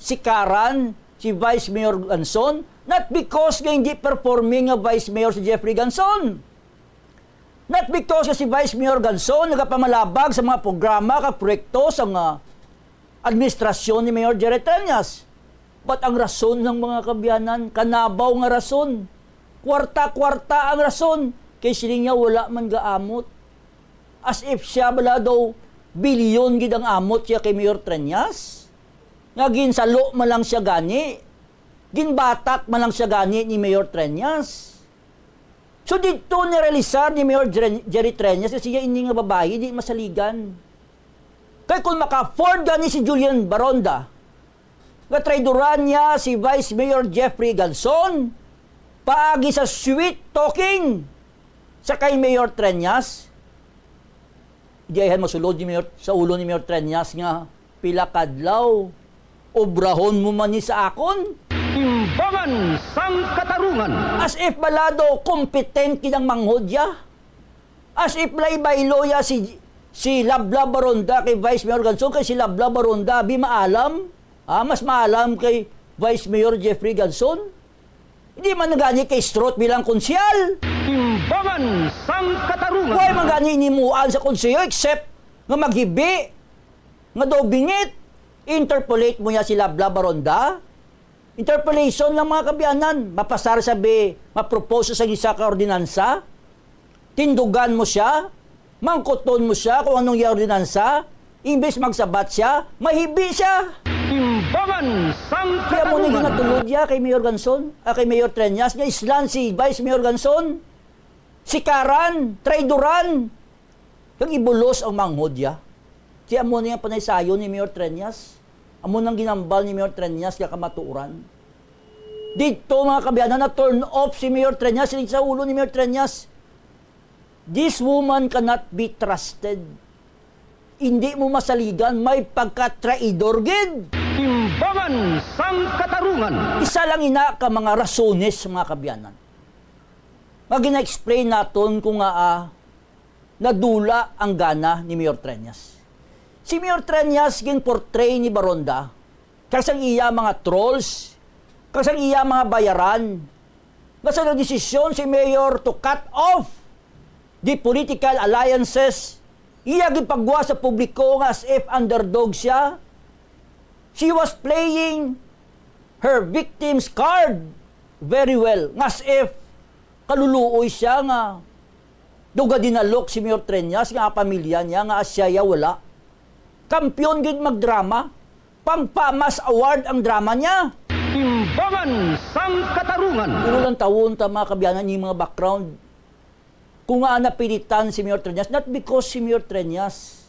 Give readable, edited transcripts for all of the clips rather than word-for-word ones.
sikaran si Vice Mayor Ganson, not because nga hindi performing nga Vice Mayor si Jeffrey Ganson. Not because si Vice Mayor Ganson nagapamalabag sa mga programa ka proyekto sa mga administrasyon ni Mayor Jerry Trias. But ang rason ng mga kabiyanan, kanabaw nga rason. Kwarta-kwarta ang rason. Kay siling niya wala man gaamot. As if siya bala daw bilyon gid ang amot siya kay Mayor Trias. Nga ginsalo man lang siya gani. Ginbatak man lang siya gani ni Mayor Trias. So dito nirealisar ni Mayor Jerry Trias kasi siya hindi nga babae, hindi masaligan. Kaya kung maka-afford gani si Julian Baronda, nga traidoran niya si Vice Mayor Jeffrey Ganson, paagi sa sweet talking sa kay Mayor Trias, di ayan masulod ni Mayor, sa ulo ni Mayor Trias nga, pila kadlaw, obrahon mo man ni sa akon. Timbangan sang katarungan. As if balado competent kinang manghodya. As if bayloya si Labla Baronda kay Vice Mayor Ganson, kay si Labla Baronda bi maalam. Mas maalam kay Vice Mayor Jeffrey Ganson. Hindi man nagani kay Strot bilang konsyal. Timbangan sang katarungan. Why man gani inimuan sa konseyo except nga maghibi, nga daw bingit. Interpolate mo niya si Labla Baronda. Interpolation ng mga kabiyanan. Mapasar sabi, mapropose sa isa ka ordinansa. Tindugan mo siya. Mangkuton mo siya kung anong yung ordinansa. Imbes magsabat siya, mahibi siya. Timbangan sang katarungan. Kaya mo naging natulod niya kay Mayor Ganson, kay Mayor Trias, niya islan si Vice Mayor Ganson, sikaran, traidoran, kang ibulos ang manghodya. Kaya mo na yung panaysayo ni Mayor Trias, amo nang ginambal ni Mayor Trias kaya kamatuuran. Dito mga kabiyanan na turn off si Mayor Trias, sa ulo ni Mayor Trias. This woman cannot be trusted. Hindi mo masaligan, may pagka-traidor gid. Timbangan sang katarungan. Isa lang ina ka mga rasones mga kabiyanan. Magina-explain naton kung nadula ang gana ni Mayor Trias. Si Mayor Trias ging portray ni Baronda, kasang iya mga trolls, kasang iya mga bayaran. Basta na desisyon si Mayor to cut off the political alliances. Iya gipagwa sa publiko as if underdog siya. She was playing her victim's card very well. As if kaluluoy siya nga duga dinalok si Mayor Trias nga pamilya niya nga asya wala. Kampiyon gid magdrama. Pang-Pamas Award ang drama niya. Timbangan sang katarungan. Puro lang tawon ta mga kabiyanan yung mga background. Kung nga napilitan si Mayor Trias, not because si Mayor Trias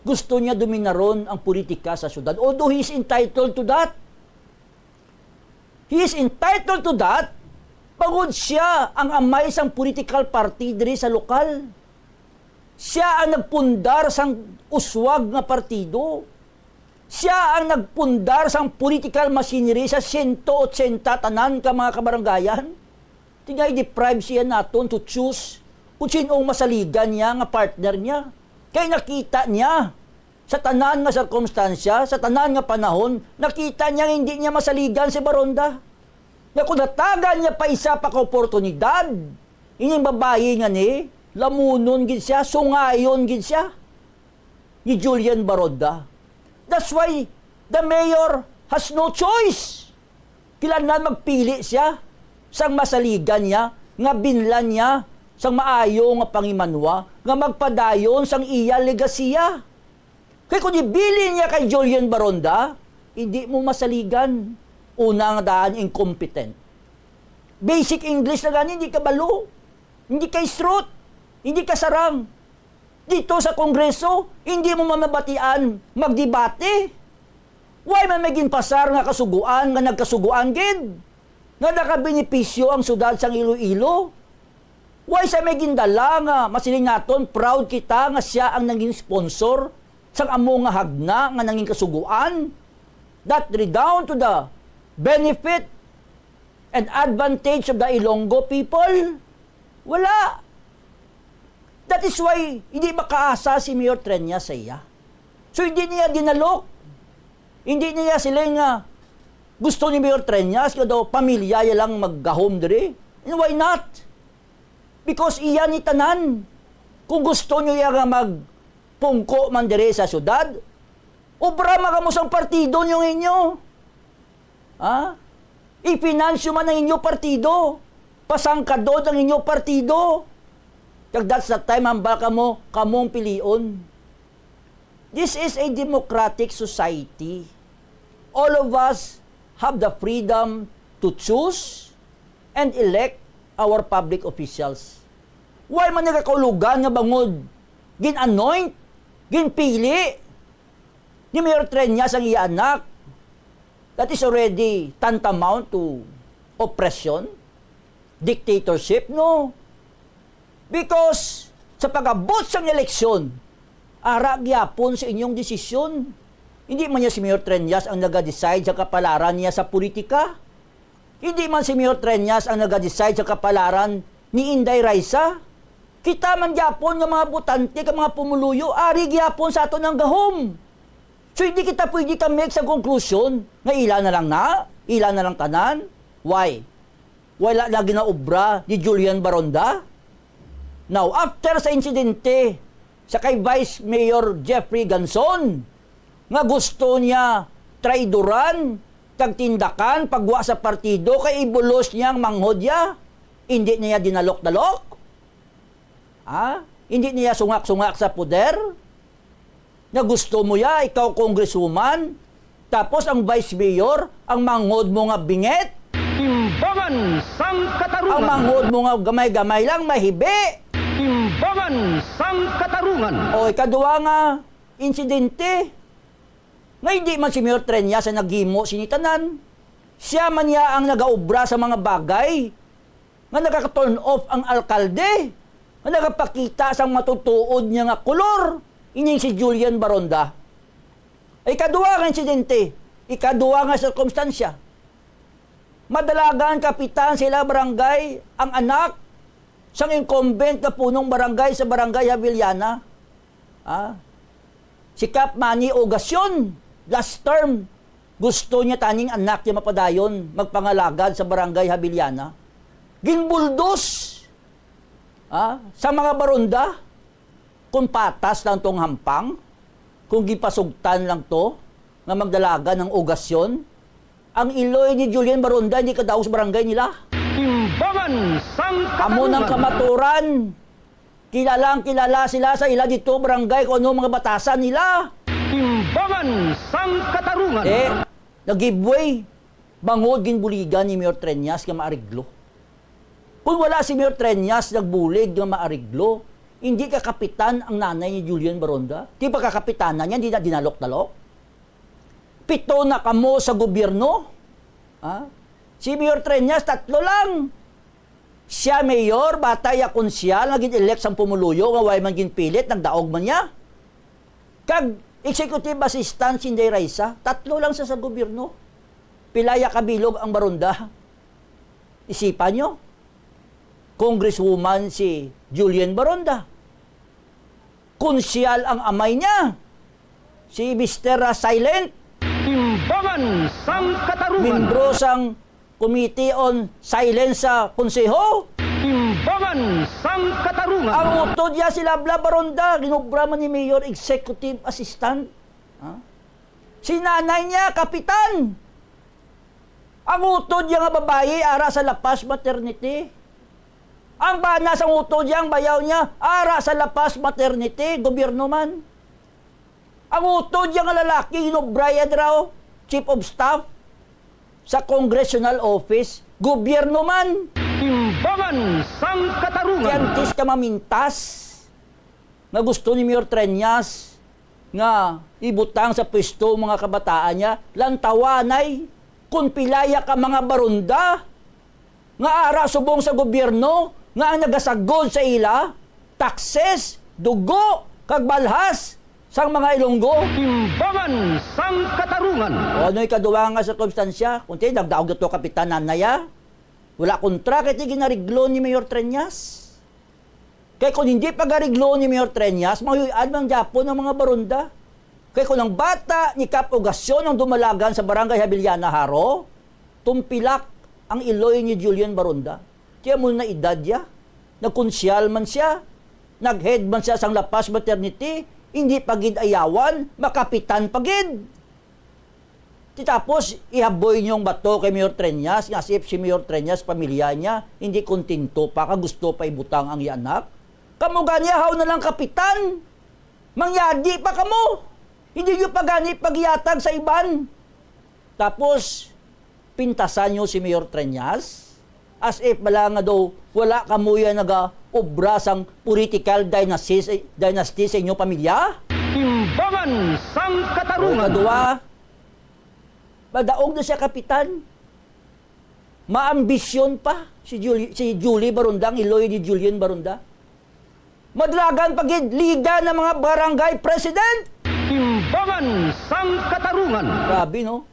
gusto niya dominaron ang politika sa syudad. Although he is entitled to that. He is entitled to that. Pagod siya ang amay sang political party diri sa lokal. Siya ang nagpundar sang uswag nga partido. Siya ang nagpundar sang political machinery sa 180 tanan ka mga kabaranggayan. Tingay deprive siya naton to choose kung sinong masaligan niya nga partner niya. Kaya nakita niya sa tanan nga sirkumstansya, sa tanan nga panahon, nakita niya hindi niya masaligan si Baronda. Na kung natagan niya pa isa pa ka oportunidad, inyong babae nga ni, lamunon gid siya, sungayon gid siya, ni Julian Baronda. That's why the mayor has no choice. Kailangan magpili siya sang masaligan niya, nga binlan niya, sang maayo nga pangimanwa, nga magpadayon sang iya legasiya. Kaya kung ibili niya kay Julian Baronda, hindi mo masaligan. Unang daan, incompetent. Basic English na gani, hindi ka balo. Hindi ka strut. Hindi ka sarang. Dito sa Kongreso, hindi mo mamabatian magdebate. Why man maging pasar nga kasuguan, nga nagkasuguan gid? Nga nakabenepisyo ang sudad sang Iloilo? Why sa maging dala nga masiling naton, proud kita nga siya ang naging sponsor sang amo nga hagna nga naging kasuguan? That redound to the benefit and advantage of the Ilonggo people? Wala. That is why hindi makaasa si Mayor Trias sa iya. So hindi niya dinalok. Hindi niya sila nga gusto ni Mayor Treñas nga daw pamilya ya lang maggahom diri. And why not? Because iyan ni tanan. Kung gusto niyo ya nga magpungko man diri sa syudad, obra makamusang partido niyo inyo. Ha? Ipinansyo man ang inyo partido. Pasangkadod ang inyo partido. Kag that's the time ang baka mo kamong pilion. This is a democratic society. All of us have the freedom to choose and elect our public officials. Why man nagakaulugan nga bangod gin-anoint, ginpili ni Mayor Treñas ang iya anak? That is already tantamount to oppression, dictatorship, no? Because sa pag-abot sa eleksyon, ara gyapon sa inyong desisyon. Hindi man niya si Mayor Treñas ang nag-decide sa kapalaran niya sa politika. Hindi man si Mayor Treñas ang nag-decide sa kapalaran ni Inday Raisa. Kita man gyapon ng mga butante, ng mga pumuluyo, ari gyapon sa ato ng gahom. So hindi kita pwede ka make sa conclusion na ilan na lang tanan. Why? Wala lagi na obra ni Julian Baronda. Now, after sa insidente sa kay Vice Mayor Jeffrey Ganson, nga gusto niya traidoran, tagtindakan, pagwa sa partido, kay ibulos niyang manghodya, hindi niya dinalok-dalok? Hindi niya sungak-sungak sa poder? Na gusto mo ya, ikaw congresswoman, tapos ang vice mayor, ang manghod mo nga binget? Timbangan sang katarungan. Ang manghod mo nga gamay-gamay lang, mahibi? Timbangan sang katarungan. O ikaduwa nga, insidente, nga hindi man si Mayor Treñas ang naghimo sinitanan. Siya man niya ang nagaobra sa mga bagay, nga nagaka-turn off ang alkalde, nga nagapakita sa matutuod niya nga kulor, ining si Julian Baronda. Ikaduwa nga insidente, ikaduwa nga sirkumstansya. Madalagan kapitan sila barangay, ang anak, sang incumbent na punong barangay sa barangay Havillana. Si Cap Manny Ogasyon, last term, gusto niya taning anak niya mapadayon, magpangalagad sa barangay Havillana. Ginbuldos sa mga baronda, kung patas lang tong hampang, kung gipasugtan lang to, nga magdalaga ng Ogasyon, ang iloy ni Julian Baronda hindi kadaos barangay nila. Timbangan sang katarungan. Amo ng kamaturan. Kilala sila sa ila dito barangay kung ano mga batasan nila. Timbangan sang katarungan. Nag-giveaway. Bangod ginbuligan ni Mayor Treñas nga maariglo. Kung wala si Mayor Treñas nagbulig nga maariglo, hindi ka kapitan ang nanay ni Julian Baronda. Di ba kakapitanan niya, hindi na dinalok-dalok? 7 na kamo sa gobyerno. Si Mayor Treñas, 3 lang. Siya mayor, batay akon siya, naging-elect sang pumuluyo, nga way man ginpilit, nagdaog man niya. Kag executive assistant si Inday Raisa, 3 lang sa gobyerno. Pilaya kabilog ang Baronda. Isipan nyo, Congresswoman si Julian Baronda. Konsyal ang amay niya, si Mr. Silent. Timbangan sang katarungan. Membro sang Committee on Silence sa Konseho. Timbangan sang katarungan. Ang utod niya si Labla Baronda, ginobra man ni Mayor Executive Assistant. Si nanay niya, kapitan. Ang utod niya nga babae, ara sa lapas maternity. Ang bana sa utod niya, ang bayaw niya, ara sa lapas maternity, gobyerno man. Ang utod niya nga lalaki, ginobra raw, Chief of Staff, sa Congressional Office, gobyerno man. Timbangan sang katarungan. Kiantis ka mamintas na gusto ni Mayor Treñas nga ibutang sa pwesto mga kabataan niya, lantawanay, kung pilaya ka mga baronda, nga ara subong sa gobyerno, nga ang nagasagod sa ila, taxes, dugo, kagbalhas, sang mga Ilonggo. Timbangan sang katarungan. O ano'y kaduwa nga sa konstansya, kung tayo nagdaog na to kapitan nanaya, wala kontra kaya ginariglo ni Mayor Treñas. Kaya kung hindi pagariglo ni Mayor Treñas, mahuyaan mang Japon ng mga baronda. Kaya kung ang bata ni Kap Ogasyon ang dumalagan sa Barangay Habiliana Haro, tumpilak ang iloy ni Julian Baronda. Kaya mo na edad niya, nagkonsyal man siya, naghead man siya sang lapas maternity, hindi pagid ayawan, makapitan pagid. Tapos, ihaboy niyong bato kay Mayor Treñas, nga si Mayor Treñas, pamilya niya, hindi kontento pa, gusto pa ibutang ang ianak. Kamu gani, haw na lang kapitan. Mangyadi pa kamo. Hindi nyo pa gani pagyatag sa iban. Tapos, pintasan nyo si Mayor Treñas, as if bala nga daw, wala kamuya naga-obra sang political dynasty sa inyong pamilya. Timbangan sang O katarungan. kadua, madaog na siya kapitan. Maambisyon pa si Julie Baronda, ang iloy ni Julian Baronda. Madlagan pagid liga ng mga barangay president. Timbangan sang katarungan. Grabe, no?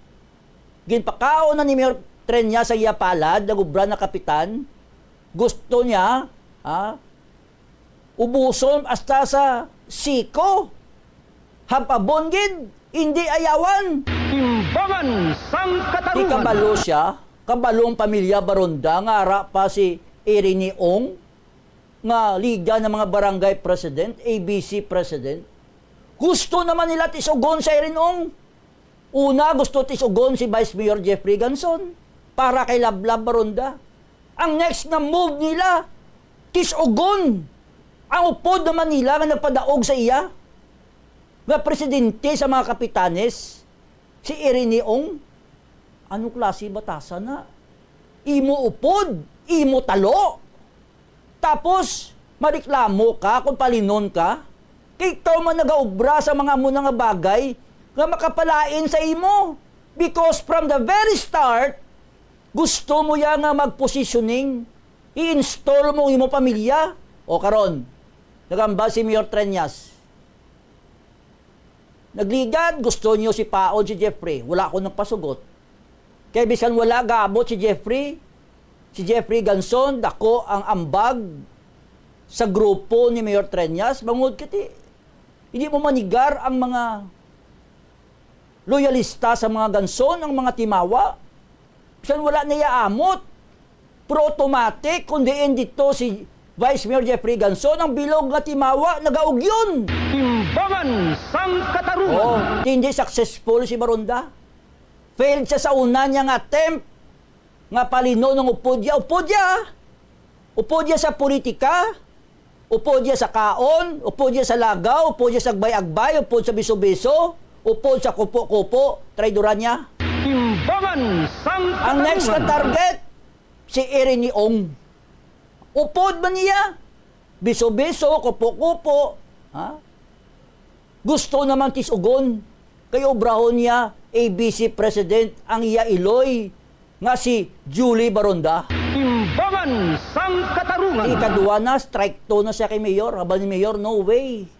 Ginpakao na ni Mayor Treñas sa iyapalad, nagubra na kapitan. Gusto niya, ubuson hasta sa siko. Hapabon gid, hindi ayawan. Timbangan sang Di katarungan. kabalo siya, kabalong pamilya Baronda, nga ara pa si Irini Ong, nga liga ng mga barangay president, ABC president. Gusto naman nila tisugon sa Irini Ong. Una, gusto tisugon si Vice Mayor Jeffrey Ganson para kay Lablab Baronda. Ang next na move nila, tisugon ang upod naman nila nga nagpadaog sa iya. Nga presidente sa mga kapitanes, si Irini Ong. Anong klase batasan na? Imo upod, imo talo. Tapos, mareklamo ka kung palinon ka. Kaya ikaw man nagaobra sa mga muna nga bagay nga makapalain sa imo. Because from the very start, gusto mo ya nga mag-positioning, i-install mo imo pamilya. O karon, nagamba si Mayor Treñas. Nagligad, gusto niyo si Paon, si Jeffrey. Wala ko nagpasugot. Kaya bisan wala gaabot si Jeffrey Ganson, dako ang ambag sa grupo ni Mayor Treñas. Bangod kiti, hindi mo manigar ang mga loyalista sa mga Ganson, ang mga Timawa. Bisan wala na yaamot. Pero automatic, kundi dito si Vice Mayor Jeffrey Ganson, ang bilog nga Timawa, nagaog yun. Timbangan sang katarungan. Oh, hindi successful si Baronda. Failed siya sa una niyang attempt nga palino ng upodya. Upodya sa politika, upodya sa kaon, upodya sa lagaw, upodya sa agbay-agbay, upod sa biso-biso, upod sa kupo-kupo, traidoran niya. Timbangan sang katarungan. Ang next na target, si Irini Ong. Upod ba niya? Biso-biso, kupo-kupo. Gusto naman tisugon. Kaya obrahon niya, ABC President, ang iya iloy, nga si Julie Baronda. Timbangan sang katarungan. Ikaduwa na, strike 2 na siya kay Mayor. Habang ni Mayor, no way.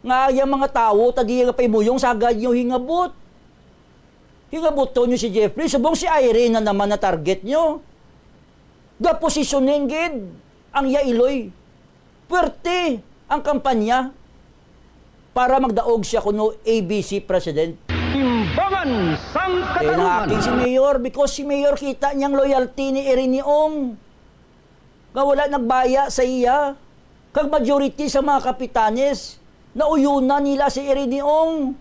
Nga yung mga tao, tadi nga paimuyong sagad nyo hingabot. Hingabot to nyo si Jeffrey. Subong si Irene na naman na target nyo. Da positioning gid ang iya iloy. Puwerte ang kampanya para magdaog siya kuno ABC President. Timbangan sang Kaya katarungan. naaking si Mayor because si Mayor kita niyang loyalty ni Irini Ong. Nga wala nagbaya sa iya. Kag majority sa mga kapitanes, nauyunan nila si Irini Ong.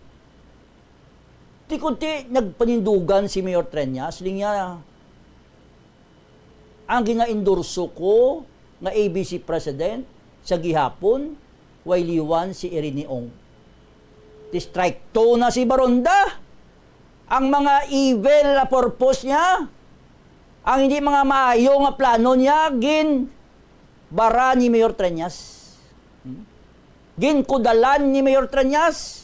Tikunti nagpanindugan si Mayor Treñas. Linya, ang gina-endorso ko nga ABC President sa gihapon, wailiwan si Irini Ong. Strike 2 na si Baronda. Ang mga evil na purpose niya, ang hindi mga maayo nga plano niya, bara ni Mayor Treñas. Kudalan ni Mayor Treñas.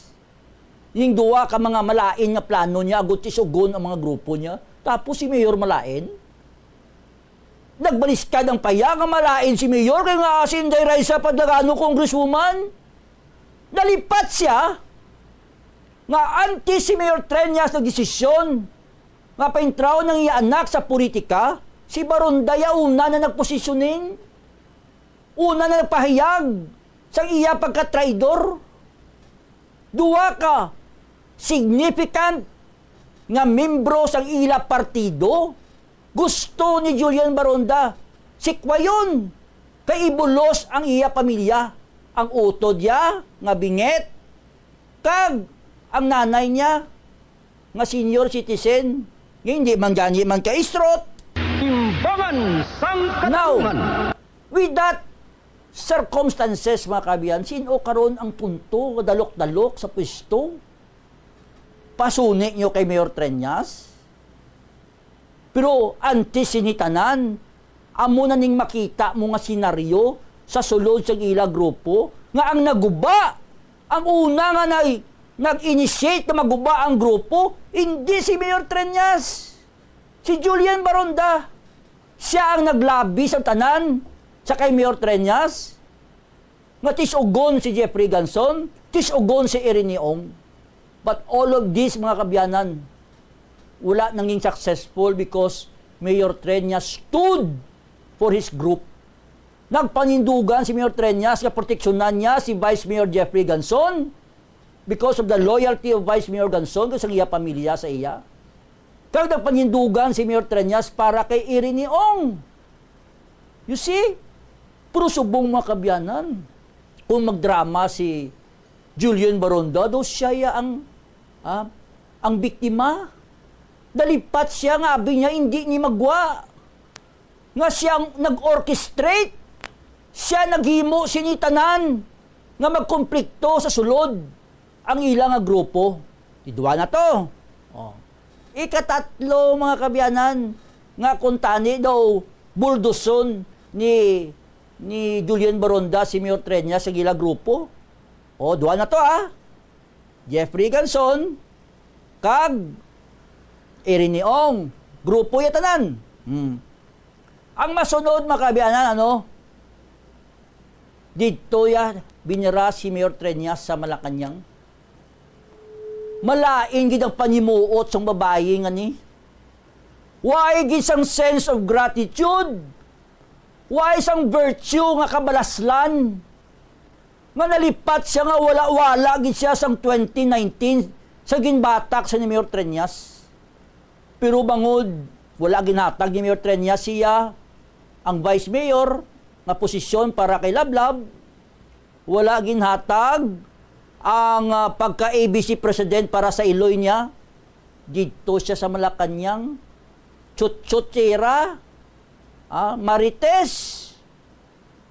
Yung duwa ka mga malain nga plano niya, agot isugon ang mga grupo niya. Tapos si Mayor malain. Nagbaliskad ang paya nga malain si Mayor, kaya nga asin day Raisa Padlagano, congresswoman. Nalipat siya nga anti si Mayor Treñas na desisyon nga paintraw ng iya anak sa politika, si Baronda ya una na nagpositioning, una na nagpahayag sa iya pagka-traidor. duwa ka significant nga membro sang ila partido, gusto ni Julian Baronda sikwayon kay ibulos ang iya pamilya, ang utod niya nga binget kag ang nanay niya nga senior citizen nga hindi man gani man ka-istrot. Timbangan sang Now, katarungan. with that circumstances, mga kabiyan, sino karon ang punto dalok-dalok sa pwesto? Pasuni nyo kay Mayor Treñas? Pero antes sinitanan, amo na ning makita mo nga senaryo sa sulod sa ila grupo nga ang naguba, ang una nga nag-initiate na maguba ang grupo, hindi si Mayor Treñas, si Julian Baronda. Siya ang naglabi sa tanan sa kay Mayor Treñas, nga tisugon si Jeffrey Ganson, tisugon si Iriniong. But all of these, mga kabyanan, wala nanging successful because Mayor Treñas stood for his group. Nagpanindugan si Mayor Treñas, nga proteksyonan niya si Vice Mayor Jeffrey Ganson because of the loyalty of Vice Mayor Ganson sa iya pamilya sa iya. Kaya nagpanindugan si Mayor Treñas para kay Iriniong. You see? Puro subong mga kabyanan. Kung magdrama si Julian Baronda, daw siya ang biktima. Dalipat siya nga, abi niya, hindi ni magwa. Nga siyang nag-orchestrate. Siya naghimo sinitanan nga magkonflikto sa sulod ang ilang nga grupo. Idwa na to. Oh. Ikatatlo, mga kabyanan, nga kuntani daw buldoson ni Julian Baronda si Mayor Treñas sa gila grupo. O, duwa na to Jeffrey Ganson kag Iriniong. Grupo yatanan. Ang masunod, mga kabyanan, dito binira si Mayor Treñas sa Malacanang. Malain gid ang panimuot sang babae nga ni. Why gid sang sense of gratitude? Why sang virtue nga kabalaslan? Nga nalipat siya nga wala-wala gid siya sang 2019 sa ginbatak sa ni Mayor Treñas. Pero bangod, wala ginhatag ni Mayor Treñas siya ang Vice Mayor nga posisyon para kay Lablab. Wala ginhatag ang pagka-ABC President para sa Iloy niya. Dito siya sa Malacanang. Chut-chutera. Marites.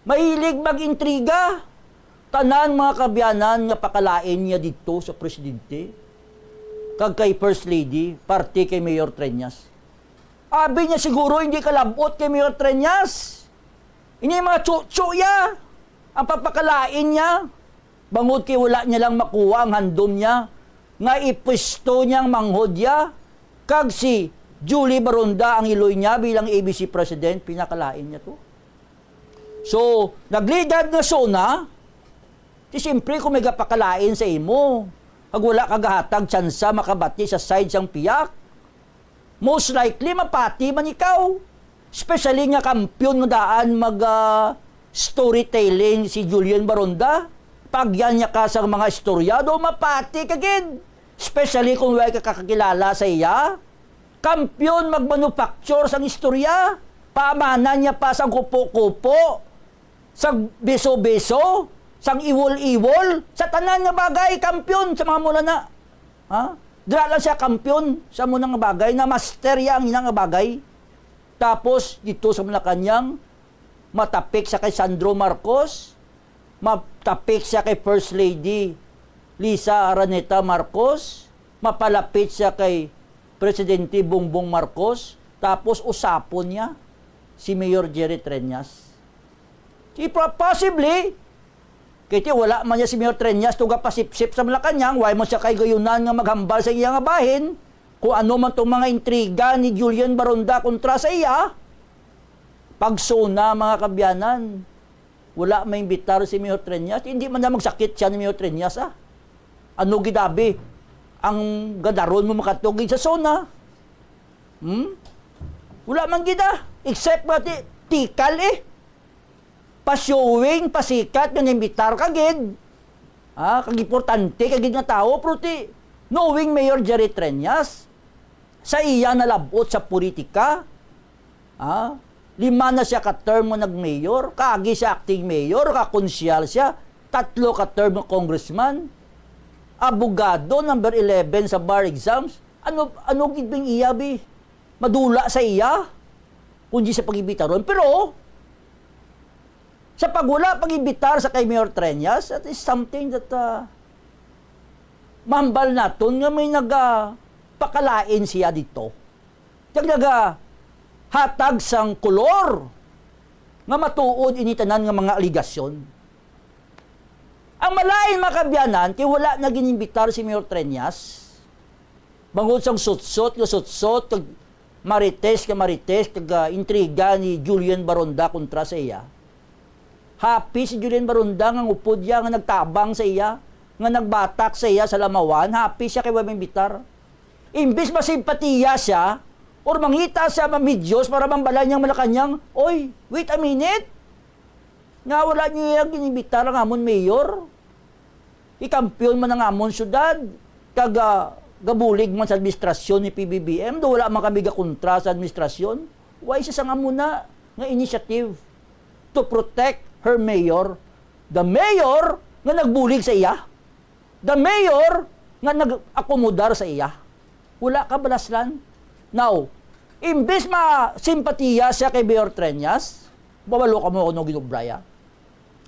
Mahilig mag-intriga. Tanan mga kabyanan nga pakalain niya dito sa Presidente. Kag kay First Lady, parte kay Mayor Treñas. Abi niya siguro hindi kalabot kay Mayor Treñas. Ini mga chuya ang papakalain niya. Bangod kay wala niya lang makuha ang handom niya nga ipwesto niyang manghodya kag si Julie Baronda ang iloy niya bilang ABC President, pinakalain niya to. So, naglidad na sona, di siyempre kung may gapakalain sa imo, kag wala kagahatag tsansa makabati sa side sang piyak, most likely mapati man ikaw. Especially nga kampiyon nga daan storytelling si Julian Baronda. Pag yan niya ka sa mga istoryado, mapati kagid. Especially kung wala ka kakakilala sa iya. Kampiyon magmanufacture sang istorya. Paamanan niya pa sang kupo-kupo. Sang beso-beso. Sang iwol-iwol. Sa tanan nga bagay, kampiyon sa mga mula na. Dira lang siya kampiyon sa muna nga bagay na master yang nga bagay. Tapos, dito sa Malacanang, matapik siya kay Sandro Marcos, matapik siya kay First Lady Lisa Araneta Marcos, mapalapit siya kay Presidente Bongbong Marcos, tapos usapon niya si Mayor Jerry Treñas. Possibly, kaya wala man niya si Mayor Treñas tuga pasipsip sa Malacanang, why mo siya kay gayunan nga maghambal sa iya nga bahin, kung ano man itong mga intriga ni Julian Baronda kontra sa iya. Pagsuna, mga kabyanan, wala may imbitar si Mayor Treñas, hindi man na magsakit siya ni Mayor Treñas. Ano gidabi? Ang gadaron mo makatugig sa sona. Wala man gida, except pati tikal pasyowing, pasikat, nga imbitar kagid. Kag-importante, kagid nga tao, pero ti, knowing Mayor Jerry Treñas, sa iya nalabot sa politika, 5 na siya ka-term mo nag-mayor, kaagi siya acting mayor, kakonsyal siya, 3 ka-term ng congressman, abogado, number 11 sa bar exams, ano gidbing iya, bi? Madula sa iya, kundi sa pag-ibitaron. Pero, sa pagwala, pag-ibitar sa kay Mayor Treñas, that is something that mahambal naton nga may pakalain siya dito. Hatag sang kolor nga matuod initanan nga mga aligasyon. Ang malain makabyanan, kaya wala na ginimbitar si Mayor Treñas. Bangod sang sutsot, kag marites, kag intriga ni Julian Baronda kontra sa iya. Happy si Julian Baronda nga upod niya, nga nagtabang sa iya, nga nagbatak sa iya sa lamawan, happy siya kay Wabing Bitar. Imbis masimpatiya siya, or mangita siya mamidyos para mambalan niyang Malacanang, oy, wait a minute, nga wala niyo yung ginibitar ang amon mayor, ikampiyon man ang amon syudad, gabulig man sa administrasyon ni PBBM, do wala man kami kontra sa administrasyon, why siya sang amuna nga initiative to protect her mayor, the mayor nga nagbulig sa iya, the mayor nga nag-akomodar sa iya. Wala ka balaslan. Now, imbes ma-simpatiya siya kay Mayor Treñas, babalo ka mo ako nung ginubraya.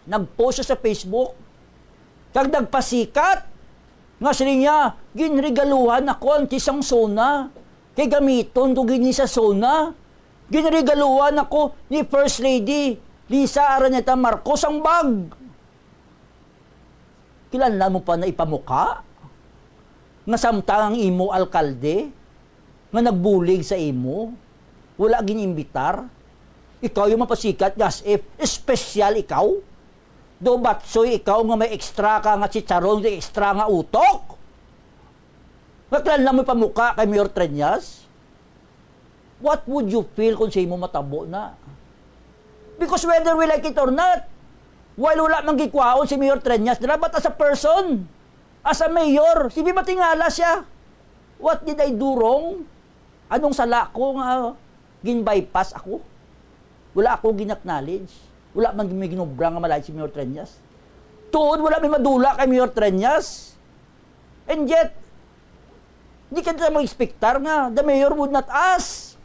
Nag-post siya sa Facebook, kag nagpasikat, nga sila niya, ginregaluhan ako ang tisang sona, kay gamiton to gini sa sona, ginregaluhan ako ni First Lady Lisa Araneta Marcos ang bag. Kilala mo pa na ipamuka? Nga samtang ang imo alkalde, nga nagbulig sa imo, wala ginimbitar, ikaw yung mapasikat, as if, espesyal ikaw, do batsoy ikaw nga may extra ka nga chicharon, extra nga utok, naklan lang mo pamuka kay Mayor Treñas, what would you feel kung sa imo matabo na? Because whether we like it or not, while wala mang gikwaon si Mayor Treñas, but as a person, as a mayor, si Biba tingala siya. What did I do wrong? Anong sala ko nga gin-bypass ako? Wala ako gin-acknowledge. Wala man may ginubra nga malay si Mayor Treñas. Tuod, wala may madula kay Mayor Treñas. And yet, di ka na mag-expectar nga, the mayor would not ask.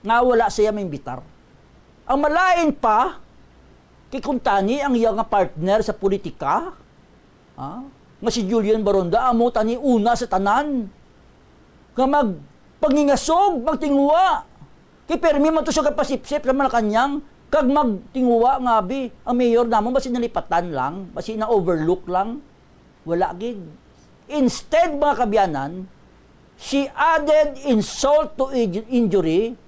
Nga wala siya may bitar. Ang malain pa, kikuntani ang iyang partner sa politika, nga si Julian Baronda, amo tani una sa tanan, nga magpangingasog, magtinguwa, kay permi man to siya kapasipsip sa Malacanang, kag magtinguwa nga bi, ang mayor namon, basi nalipatan lang, basi na-overlook lang, wala gid. Instead, mga kabyanan, she added insult to injury,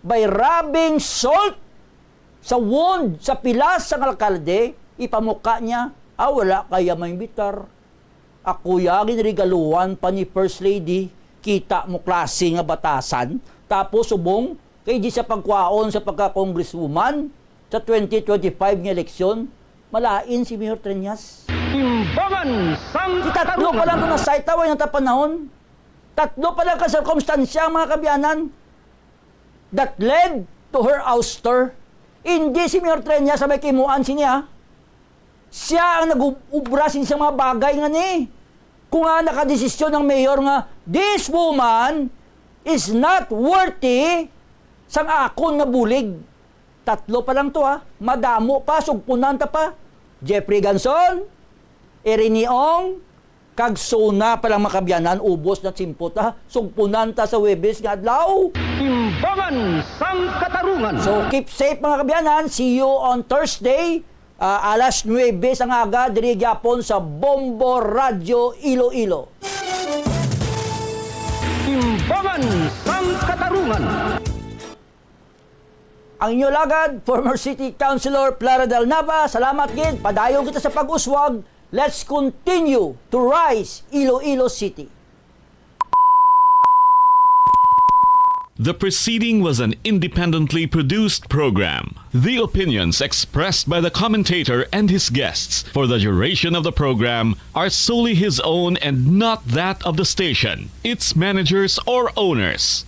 by rubbing salt sa wound, sa pilas ng alkalde, ipamuka niya, wala kaya may bitar. Ako yagin regaluhan pa ni First Lady, kita mo klase nga batasan, tapos subong, kay di sa pagkwaon sa pagka-congresswoman, sa 2025 nga eleksyon, malain si Mayor Treñas. Timbangan sang Tatlo pa lang ito na site, away ng tapanahon. Tatlo pa lang kasirkumstansya, mga kabyanan, that led to her ouster. Hindi si Mayor Treñas sabay kimuan siya. Siya ang nag-ubra sa mga bagay nga ni. Kung nga nakadesisyon ng mayor nga, this woman is not worthy sang akon nga bulig. Tatlo pa lang to madamo pa, sugpunan ta pa. Jeffrey Ganson, Eriniong, kag Sona palang makabyanan, ubos na simpot sugpunan ta sa Webes nga adlaw. Timbangan sang katarungan. So keep safe mga kabyanan. See you on Thursday, alas 9 ang aga, diri gyapon sa Bombo Radio Iloilo. Timbangan sang katarungan. Ang inyo lagad, former City Councilor Clara Del Nava, salamat gid, padayon kita sa pag-uswag. Let's continue to rise Iloilo City. The preceding was an independently produced program. The opinions expressed by the commentator and his guests for the duration of the program are solely his own and not that of the station, its managers, or owners.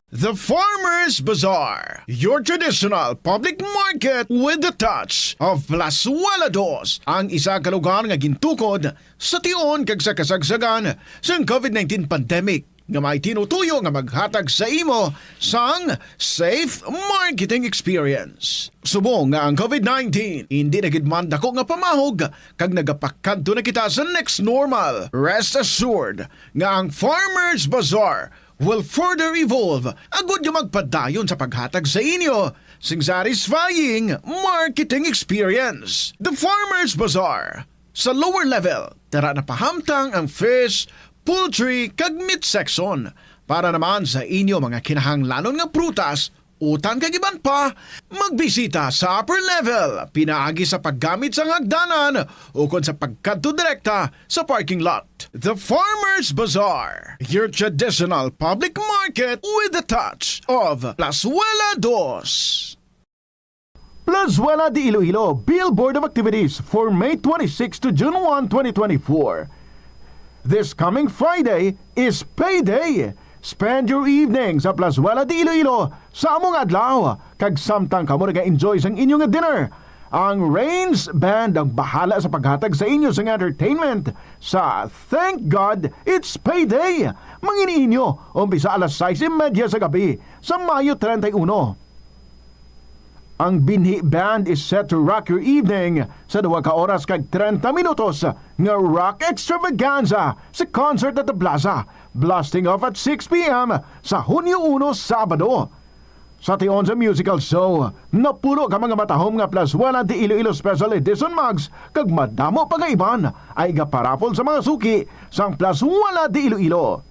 The Farmer's Bazaar, your traditional public market with the touch of Plazuela Dos, ang isa ka lugar nga gintukod sa tion kag sa kasagsagan sa COVID-19 pandemic nga may tinutuyo nga maghatag sa imo sang safe marketing experience. Subong nga ang COVID-19 hindi nagidman dako nga pamahog kag nagapakadto na kita sa next normal. Rest assured nga ang Farmer's Bazaar will further evolve agud yung magpadayon sa paghatag sa inyo sing satisfying marketing experience. The Farmer's Bazaar. Sa lower level, tara na pahamtang ang fish, poultry, kag meat section para naman sa inyo mga kinahanglanon nga prutas, utang kag iban pa, magbisita sa upper level, pinaagi sa paggamit sa hagdanan o kon sa pagkadto direkta sa parking lot. The Farmer's Bazaar, your traditional public market with a touch of Plazuela Dos. Plazuela de Iloilo Billboard of Activities for May 26 to June 1, 2024. This coming Friday is payday. Spend your evenings sa Plazuela de Iloilo sa among adlaw kag samtang kamo nag-enjoy sang inyong dinner. Ang Rains Band ang bahala sa paghatag sa inyo sang entertainment sa Thank God It's Payday. Mangini inyo umpisa alas 6:30 sa gabi sa Mayo 31. Ang Binhi Band is set to rock your evening sa 2 ka oras kag 30 minutos nga rock extravaganza sa concert at the Plaza, blasting off at 6 p.m. sa Hunyo 1, Sabado. Sa tion sa musical show, napuno ka mga matahom nga Plazuela de Iloilo Special Edition mugs kag madamo pagaiban ay gaparapol sa mga suki sang Plazuela de Iloilo.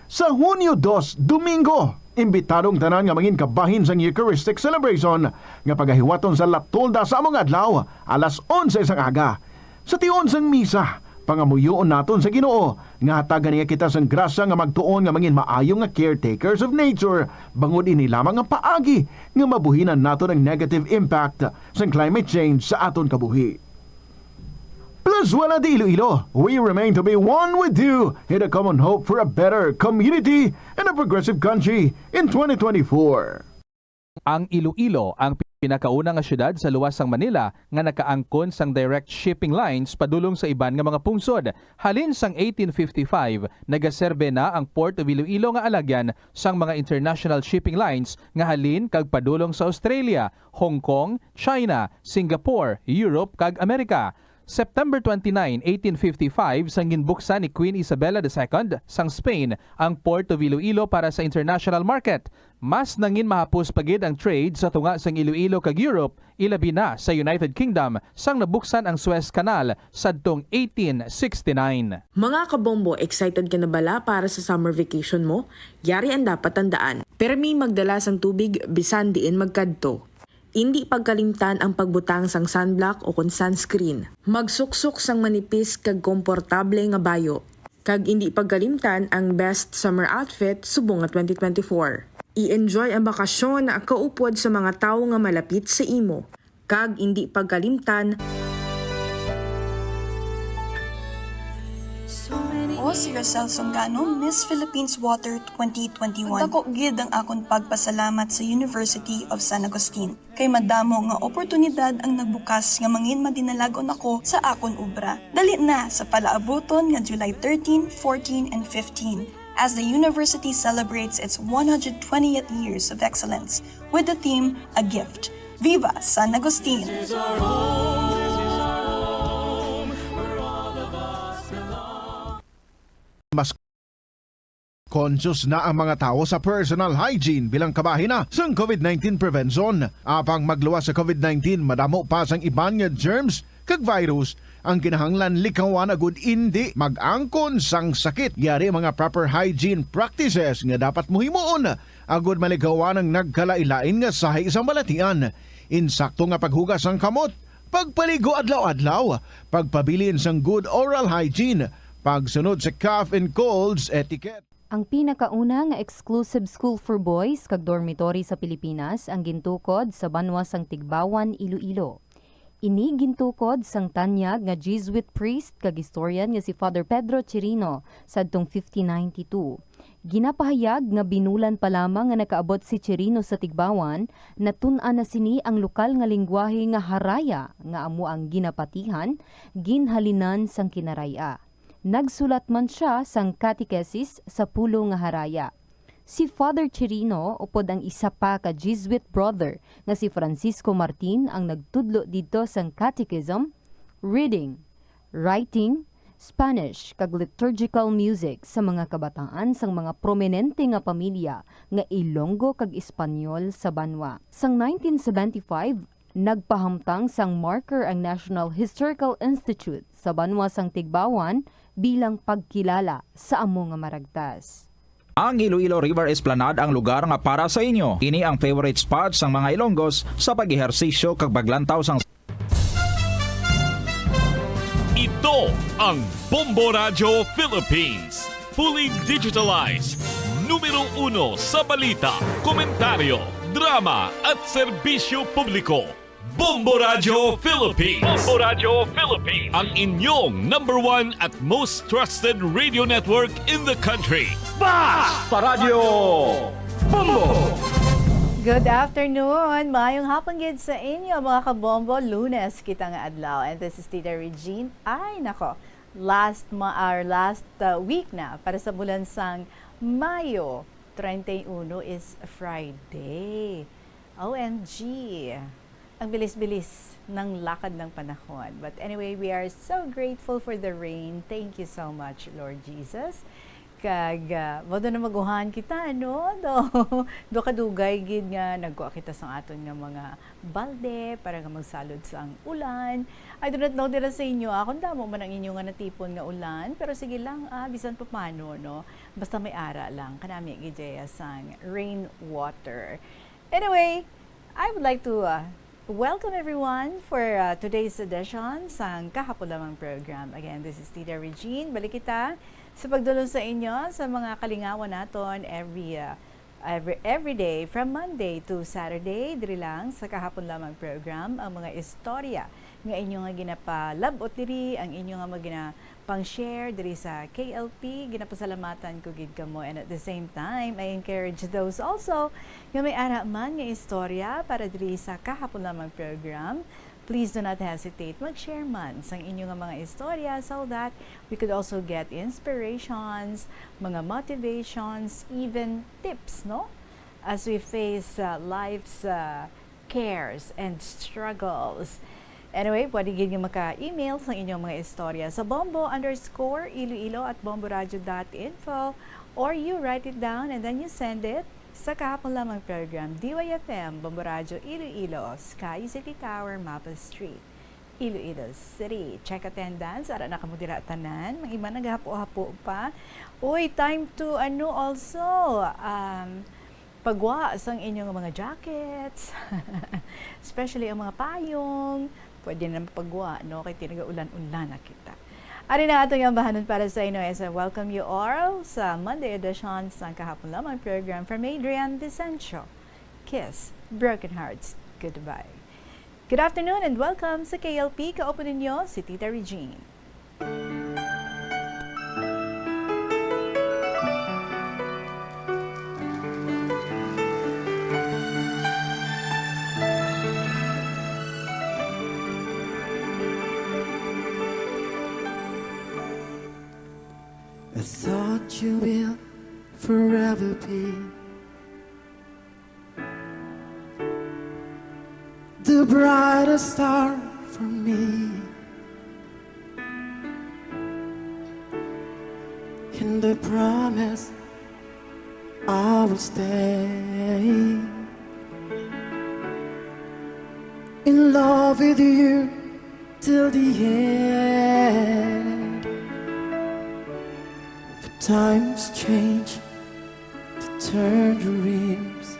Sa Hunyo 2, Domingo, imbitadong tanan nga mangin kabahin sang Eucharistic celebration nga pagahiwaton sa Latolda sa among adlaw alas 11 sang aga. Sa tion sang misa, pangamuyoon naton sa Ginoo nga hatagan niya kita sang grasya nga magtuon nga mangin maayo nga caretakers of nature bangod ini lamang ang paagi nga mabuhinan naton ang negative impact sang climate change sa aton kabuhi. Plazuela de Iloilo, we remain to be one with you in a common hope for a better community and a progressive country in 2024. Ang Iloilo ang pinakauna nga syudad sa luwas sang Manila nga nakaangkon sang direct shipping lines padulong sa iban nga mga pungsod. Halin sang 1855, nagaserbe na ang Port of Iloilo nga alagyan sang mga international shipping lines nga halin kag padulong sa Australia, Hong Kong, China, Singapore, Europe kag Amerika. September 29, 1855, sang ginbuksan ni Queen Isabella II sang Spain ang Port of Iloilo para sa international market. Mas nangin mahapos pagid ang trade sa tunga sang Iloilo kag Europe, ilabi na sa United Kingdom sang nabuksan ang Suez Canal sadtong 1869. Mga kabombo, excited ka na bala para sa summer vacation mo? Yari ang dapat tandaan. Permi magdala sang tubig bisan diin magkadto. Hindi pagkalimtan ang pagbutang sang sunblock o kon sunscreen. Magsuksok sang manipis kag komportable nga bayo. Kag hindi pagkalimtan ang best summer outfit subong nga 2024. I-enjoy ang bakasyon na kaupod sa mga tawo nga malapit sa imo. Kag hindi pagkalimtan O si Rosel Songano, Miss Philippines Water 2021. Dako gid ang akong pagpasalamat sa University of San Agustin. Kay madamo nga oportunidad ang nagbukas nga mangin madinalagon ako sa akon obra. Dali na sa palaabuton nga July 13, 14, and 15 as the university celebrates its 120th years of excellence with the theme A Gift. Viva San Agustin! Mas conscious na ang mga tao sa personal hygiene bilang kabahin na sa COVID-19 prevention. Apang magluwas sa COVID-19, madamo pa sang iban nga germs kag virus ang kinahanglan likawan agud hindi mag-angkon sang sakit. Yari mga proper hygiene practices nga dapat muhimuon agud maligawan ang nagkalailain nga sahay isang balatian. Insakto nga paghugas sang kamot, pagpaligo adlaw-adlaw, pagpabilin sang good oral hygiene, pagsunod sa cough and colds etiquette. Ang pinakauna nga exclusive school for boys kag dormitory sa Pilipinas ang gintukod sa banwa sang Tigbawan, Iloilo. Ini gintukod sang tanyag nga Jesuit priest kag historian nga si Father Pedro Chirino sadtong 1592. Ginapahayag nga binulan pa lamang nga nakaabot si Chirino sa Tigbawan, natun-an na sini ang lokal nga lingwahe nga Haraya nga amo ang ginapatihan, ginhalinan sang Kinaraya. Nagsulat man siya sang catechesis sa pulo nga Haraya. Si Father Chirino upod ang isa pa ka Jesuit brother nga si Francisco Martin ang nagtudlo dito sang catechism, reading, writing, Spanish kag liturgical music sa mga kabataan sang mga prominente nga pamilya nga Ilonggo kag Espanyol sa banwa. Sang 1975, nagpahamtang sang marker ang National Historical Institute sa banwa sang Tigbawan bilang pagkilala sa amo nga maragtas. Ang Iloilo River Esplanade ang lugar nga para sa inyo. Ini ang favorite spot sang mga Ilonggos sa pag-ehersisyo kag paglantaw sang Ito ang Bombo Radio Philippines. Fully digitalized. Numero 1 sa balita, komentaryo, drama at serbisyo publiko. Bombo Radio Philippines. Bombo Radio Philippines. Ang inyong #1 at most trusted radio network in the country. Basta Radio Bombo! Good afternoon! Maayong hapon gid sa inyo mga kabombo. Lunes kita nga adlaw. And this is Tita Regine. Ay nako, last week na para sa bulan sang Mayo 31 is Friday. OMG! Ang bilis-bilis ng lakad ng panahon. But anyway, we are so grateful for the rain. Thank you so much, Lord Jesus. Kag modo na maguhan kita no do kadugay gid nga nagkuha kita sa aton nga mga balde para nga magsalod sa ang ulan. I do not know dira sa inyo akon damo man ang inyo nga natipon nga ulan, pero sige lang bisan pa paano no, basta may ara lang kanami gid sang rain water. Anyway, I would like to welcome everyone for today's edition sang Kahapon Lamang program. Again, this is Tita Regine. Balik kita sa pagdulong sa inyo sa mga kalingawan naton every day from Monday to Saturday. Diri lang sa Kahapon Lamang program ang mga istorya nga inyo nga ginapalabot diri, ang inyo nga pang-share diri sa KLP. Ginapasalamatan ko gid kamo, and at the same time I encourage those also nga may ara man nga istorya para diri sa Kahapon Lamang program. Please do not hesitate mag-share man sang inyo nga mga istorya so that we could also get inspirations, mga motivations, even tips, no? As we face life's cares and struggles. Anyway, pwede gid nga maka-email sa inyong mga istorya sa bombo_iloilo@bomboradio.info, or you write it down and then you send it sa Kahapon Lamang program, DYFM, Bombo Radio Iloilo, Sky City Tower, Mapa Street, Iloilo City. Check attendance, ara na kamo dira tanan, mga iba naghapo-hapo pa. Uy, time to also pagwa sang inyong mga jackets, especially ang mga payong. Pwede na pagwa, no? Kaya tinagaulan-ulan na kita. Ari na atong yung bahanon para sa inyo as I welcome you all sa Monday edition sa Kahapon Lamang program from Adrian Desencio. Kiss Broken Hearts Goodbye. Good afternoon and welcome sa KLP. Kaupo ninyo si Tita Regine. I thought you will forever be the brightest star for me, and I promise I will stay in love with you till the end. Times change to turn dreams,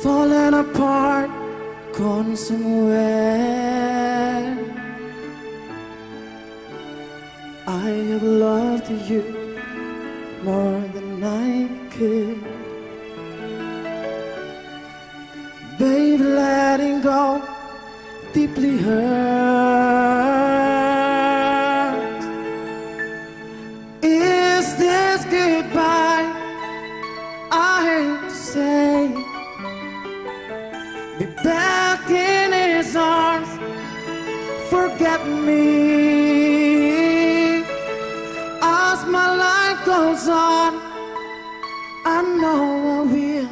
falling apart, gone somewhere. I have loved you more than I could. Baby, letting go deeply hurt. Is this goodbye? I hate to say. Be back in his arms. Forget me. As my life goes on, I know I will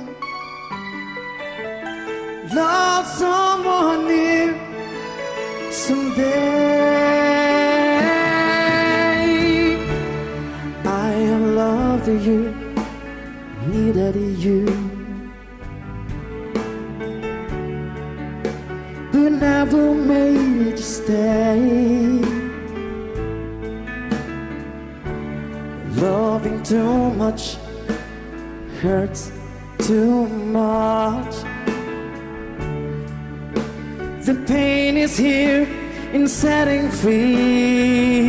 love someone new someday. I have loved you, needed you, but never made you stay. Loving too much hurts too much. The pain is here in setting free.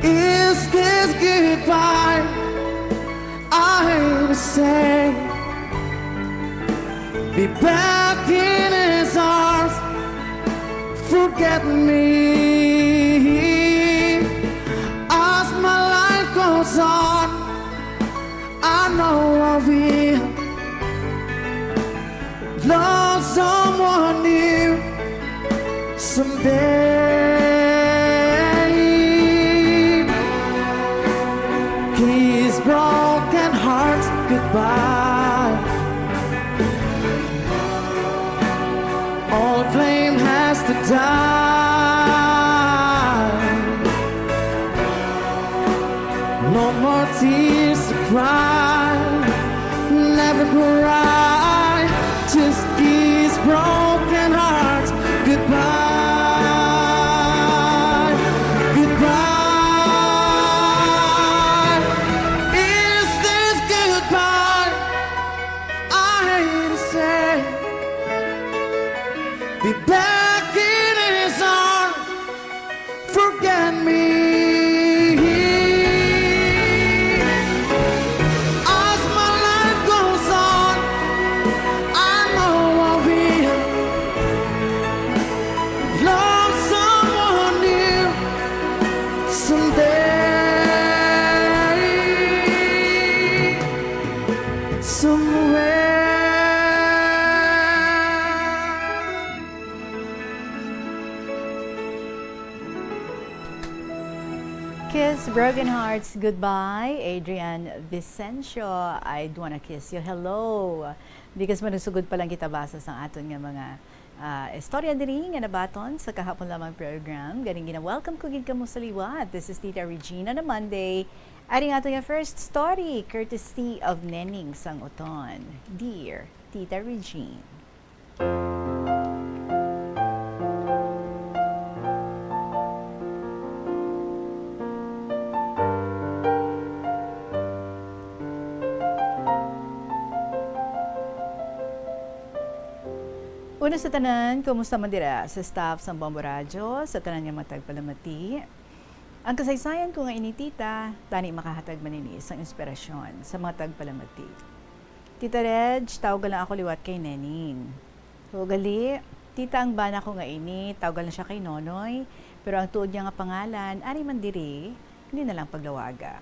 Is this goodbye? I hate to say. Be back in his arms. Forget me. As my life goes on, I know I will love someone new someday. Please, broken heart, goodbye. All flame has to die. No more tears to cry. Never cry. Just these broken hearts goodbye, goodbye. Is this goodbye? I hate to say. Be back in his arms. Forget me. Kiss Broken Hearts Goodbye, Adrian Vicencio. I'd wanna kiss you. Hello. Because manusugod pa lang kita basa sa aton nga mga istorya diri nga nabaton sa kahapon lamang program. Ganing gina-welcome ko gid kamo sa liwat. This is Tita Regina na Monday. Aring ato nga first story, courtesy of Nening Sanguton. Dear Tita Regine. Una sa tanan, kumusta man dira sa staff sa Bombo Radio, sa tanan nga matag palamati. Ang kasaysayan ko nga ini tita, tani makahatag manini sa inspirasyon sa matag palamati. Tita Reg, tawag lang ako liwat kay Nening. Hugali, tita ang bana ko nga ini, tawag lang siya kay Nonoy, pero ang tuod niya nga pangalan, ari man diri, hindi na lang paglawaga.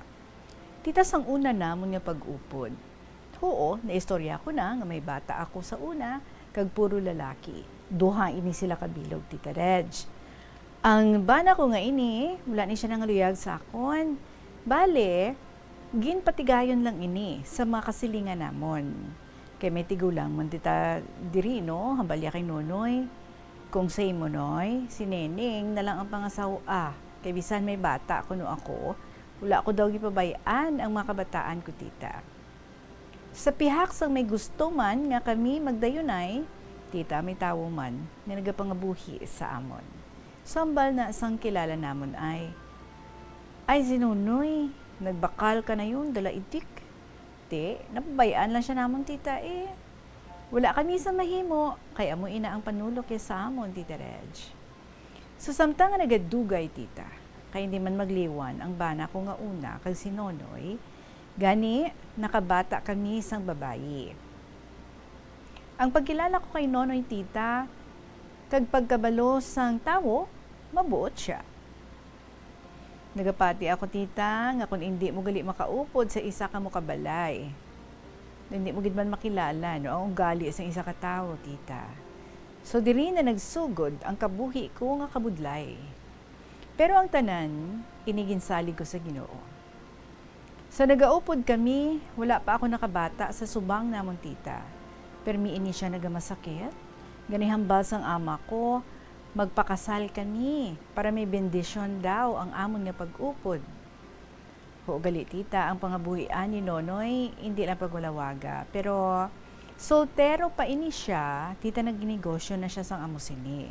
Tita sang una namon nga pag-upod. Oo, naistorya ko na nga may bata ako sa una, kag puro lalaki. Duha ini sila kabilog, Tita Reg. Ang bana ko nga ini, wala ni siya nangaluyag sa akon. Bale, ginpatigayon lang ini sa mga kasilingan namon. Kay may tigulang man tita diri, no? Hambalya kay Nonoy. Kung say mo, Noy, si Neneng na lang ang pangasawa. Kay bisan may bata kuno ako, wala ako daw gipabayaan ang mga kabataan ko, tita. Sa pihak sang may gusto man nga kami magdayunay, tita may tawo man na nagapangabuhi sa amon. Sambal na sang kilala namon ay si Nonoy, nagbakal ka na yun, dala itik. Te, napabayaan lang siya namon, tita eh. Wala kami sa mahimo, kaya mo ina ang panulok ya sa amon, Tita Reg. So samtang nga nagadugay, tita, kay hindi man magliwan ang bana ko nga una kag si Nonoy. Gani, nakabata kami sang babayi. Ang pagkilala ko kay Nonoy tita, kag pagkabalo sang tawo, mabuot siya. Nagapati ako tita, nga kung hindi mo gali makaupod sa isa ka mo kabalay. Hindi mo gid man makilala no ang ugali sa isa ka tawo tita. So diri na nagsugod ang kabuhi ko nga kabudlay. Pero ang tanan, iniginsalig ko sa Ginoo. So nagaupod kami, wala pa ako nakabata sa subang namon tita. Permiin ni siya nagamasakit. Ganihambal sang ama ko, magpakasal kami para may bendisyon daw ang amon nga pag-upod. Gali tita, ang pangabuhian ni Nonoy, hindi lang pagwalawaga. Pero soltero pa ini siya, tita nagginegosyo na siya sang amo sini.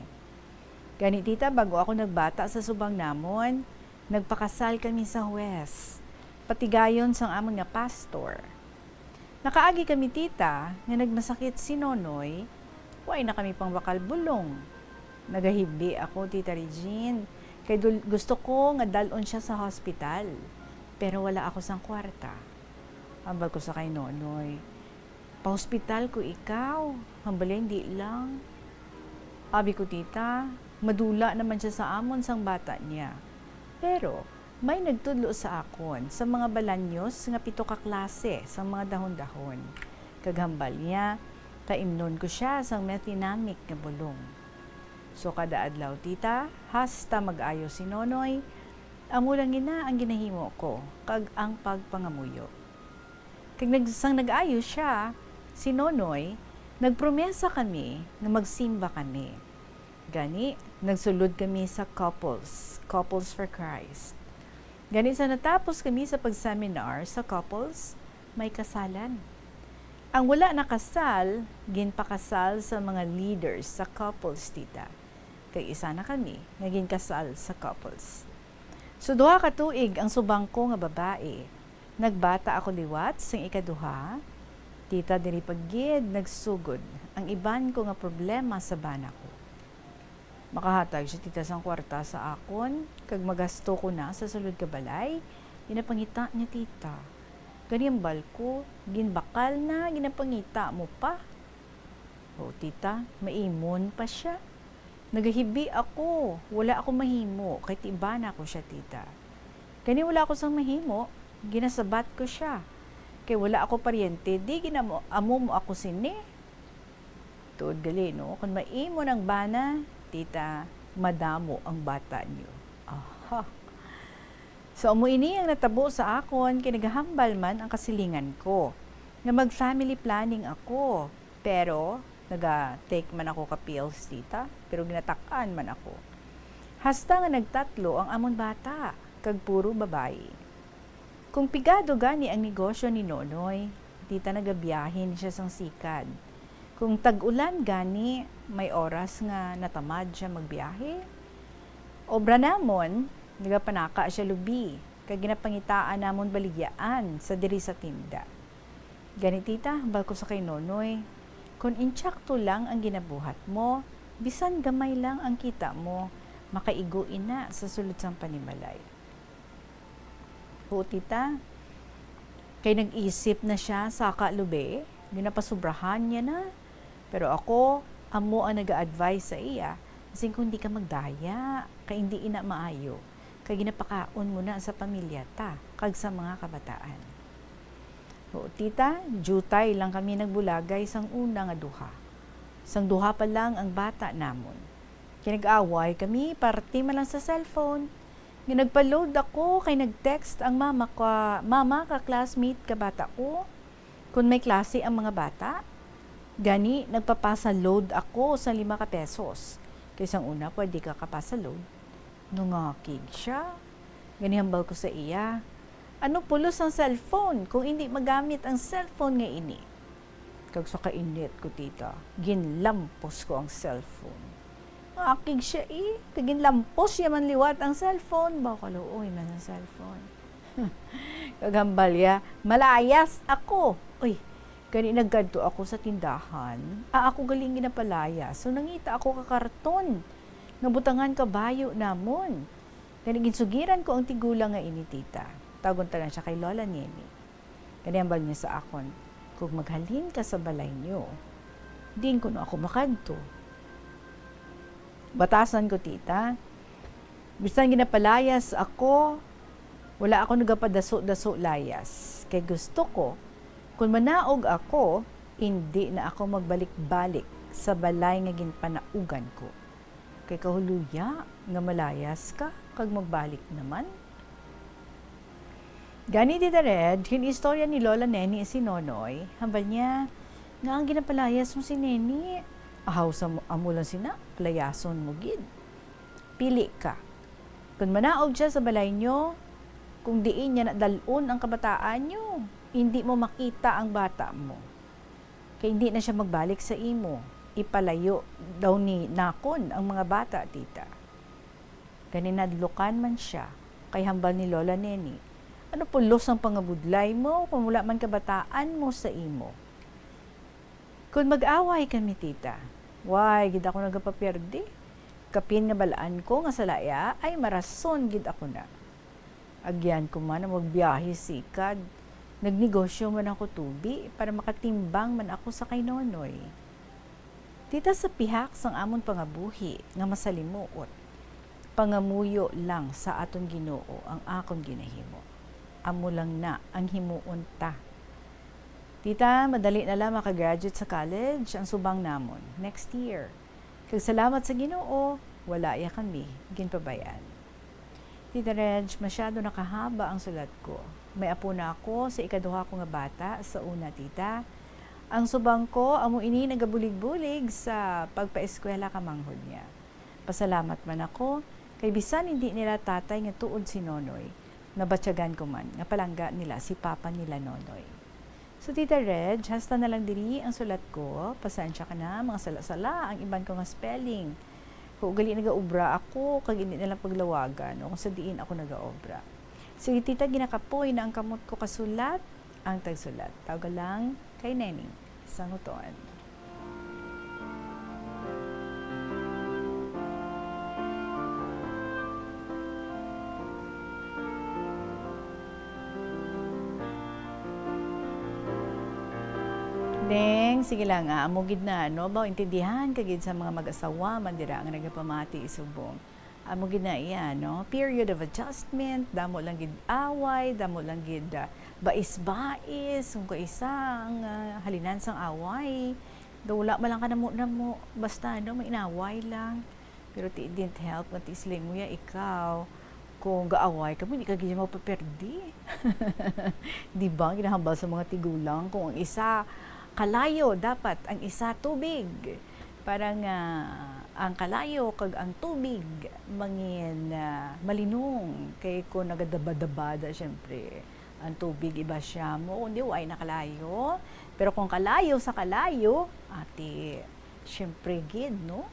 Gani tita, bago ako nagbata sa subang namon, nagpakasal kami sa Huwes. Patigayon sang amon nga pastor. Nakaagi kami tita, nga nagmasakit si Nonoy, way na kami pang bakal bulong. Nagahibi ako tita Regine, kay gusto ko nga dalon siya sa hospital. Pero wala ako sang kwarta. Hambal ko sa kay Nonoy, pa-hospital ko ikaw, hambal hindi lang. Abi ko tita, madula naman siya sa amon sang bata niya. Pero may nagtudlo sa akon sa mga balanyos nga 7 ka klase sa mga dahon-dahon. Kaghambal niya, taimnon ko siya sang methinamic nga bulong. So kada adlaw tita, hasta mag-ayo si Nonoy, amo lang ina ang ginahimo ko, kag ang pagpangamuyo. Kag nag-ayo siya, si Nonoy, nagpromesa kami na magsimba kami. Gani, nagsulod kami sa Couples for Christ. Gani sa natapos kami sa pagseminar sa Couples, may kasalan. Ang wala nakasal, ginpakasal sa mga leaders sa Couples tita. Kay isa na kami, naging kasal sa Couples. So duha ka tuig ang subang ko nga babae. Nagbata ako liwat sang ikaduha. Tita diri paggid nagsugod ang iban ko nga problema sa bana ko. Makahatag siya tita sang kwarta sa akon, kag magasto ko na sa sulod ka balay, ginapangita niya tita. Ganyan ko, ginbakal na, ginapangita mo pa. O tita, maimon pa siya. Nagahibi ako, wala ako mahimo, kahit iba na ako siya tita. Kani wala ako sang mahimo, ginasabat ko siya. Kay wala ako paryente, di amo mo ako sini. Tuod gali no, kung maimo ng bana, tita, madamo ang bata niyo. Aha. So, amo ini ang natabo sa akon, kinagahambal man ang kasilingan ko. Nga mag-family planning ako. Pero, naga-take man ako ka pills, tita. Pero ginatakaan man ako. Hasta nga nagtatlo ang amon bata, kag puro babae. Kung pigado gani ang negosyo ni Nonoy, tita nagabiyahin siya sang sikad. Kung tag-ulan gani, may oras nga natamad siya magbiyahe. Obra namon, nagapanaka siya lubi, kag ginapangitaan namon baligyaan sa diri sa tinda. Gani tita, hambal ko sa kay Nonoy, kung intsakto lang ang ginabuhat mo, bisan gamay lang ang kita mo, makaigo ina sa sulod sang panimalay. O tita, kay nag-isip na siya sa kalube, ginapasubrahan niya na. Pero ako, amo ang nag-a-advise sa iya, kasi kung di ka magdaya, kay hindi ina maayo, kay ginapakaon mo na sa pamilya ta, kag sa mga kabataan. O tita, jutay lang kami nagbulagay sang una nga duha. Sang duha pa lang ang bata namon. Kinag-away kami, party man lang sa cellphone. Nagpa-load ako, kay nag-text ang mama ka classmate ka bata ko, kung may klase ang mga bata. Gani, nagpapasa load ako sa 5 pesos. Kaysang una, pwede ka kapasa load. Nungakig siya. Gani hambal ko sa iya. Ano pulos ang cellphone kung hindi magamit ang cellphone nga ini? Kag sa kainit ko tita, ginlampos ko ang cellphone. Akig siya kag ginlampos siya man liwat ang cellphone. Baka luoy man ang cellphone. Kag hambal ya, malayas ako. Uy, gani naggadto ako sa tindahan, ako galing ginapalaya. So nangita ako ka karton, nabutangan kabayo namon. Kani ginsugiran ko ang tigulang nga ini tita. Tagon tanan siya kay Lola Neni. Kani ambag niya sa akon, kung maghalin ka sa balay niyo, din ko na ako makadto. Batasan ko tita. Bisan ginapalayas ako, wala ako nagapadaso-daso layas. Kay gusto ko, kung manaog ako, hindi na ako magbalik-balik sa balay nga ginpanaugan ko. Kay kahuluya nga malayas ka, kag magbalik naman. Gani Tita Red, istorya ni Lola Neni si Nonoy, hambal niya, nga ang ginapalayas mo si Neni, ahaw sa amo lang sina, palayason mo gid. Pili ka. Kung manaog siya sa balay nyo, kung diin niya nadalon ang kabataan nyo, hindi mo makita ang bata mo. Kaya hindi na siya magbalik sa imo. Ipalayo daw ni Nakon ang mga bata, tita. Ganinadlukan man siya, kay hambal ni Lola Neni. Ano pulos ang pangabudlay mo kung wala man kabataan mo sa imo? Kung mag-away kami, tita, why, gid ako nagapaperde. Kapin nga balaan ko nga sa laya ay marason gid ako na. Agyan ko man na magbiyahe sikad. Nagnegosyo man ako tubi para makatimbang man ako sa kay Nonoy. Tita sa pihak sang amon pangabuhi nga masalimuot. Pangamuyo lang sa aton Ginoo ang akon ginahimo. Amo lang na ang himuon ta. Tita, madali na lang makagraduate sa college ang subang namon next year. Kag salamat sa Ginoo, wala ya kami ginpabayan. Tita Reg, masyado nakahaba ang sulat ko. May apo na ako sa ikaduha ko nga bata sa una, tita. Ang subang ko, amo ini nagabulig-bulig sa pagpaeskwela kamanghod niya. Pasalamat man ako, kay bisan hindi nila tatay nga tuod si Nonoy. Nabatyagan ko man, nga palangga nila si Papa nila Nonoy. So Tita Reg, hasta na lang diri ang sulat ko. Pasensya ka na, mga sala-sala, ang iban ko nga spelling. Kung ugali nag-aobra ako, kag hindi nalang paglawagan, o kung sa diin ako nag-aobra. Sige tita, ginakapoy na ang kamot ko kasulat, ang tagsulat. Tawag lang kay Nening, sanguton. Deng, sige lang amugid na, no? Ba, intindihan kagid sa mga mag-asawa, mandira ang nagapamati isubong. Amugid na iyan, no? Period of adjustment, damo lang gid away, damo lang gid bais-bais, kung isang halinan sang away. Wala man lang ka namo, basta, no? May inaway lang. Pero it didn't help, at isling mo ya, ikaw, kung gaaway ka mo, hindi ka gid mapaperdi. Di ba? Ginahambal sa mga tigulang, kung ang isa kalayo, dapat ang isa tubig. Parang ang kalayo kag ang tubig mangin malinong kay ko nagadabada syempre ang tubig iba siya mo hindi way nakalayo, pero kung kalayo sa kalayo ati syempre gid no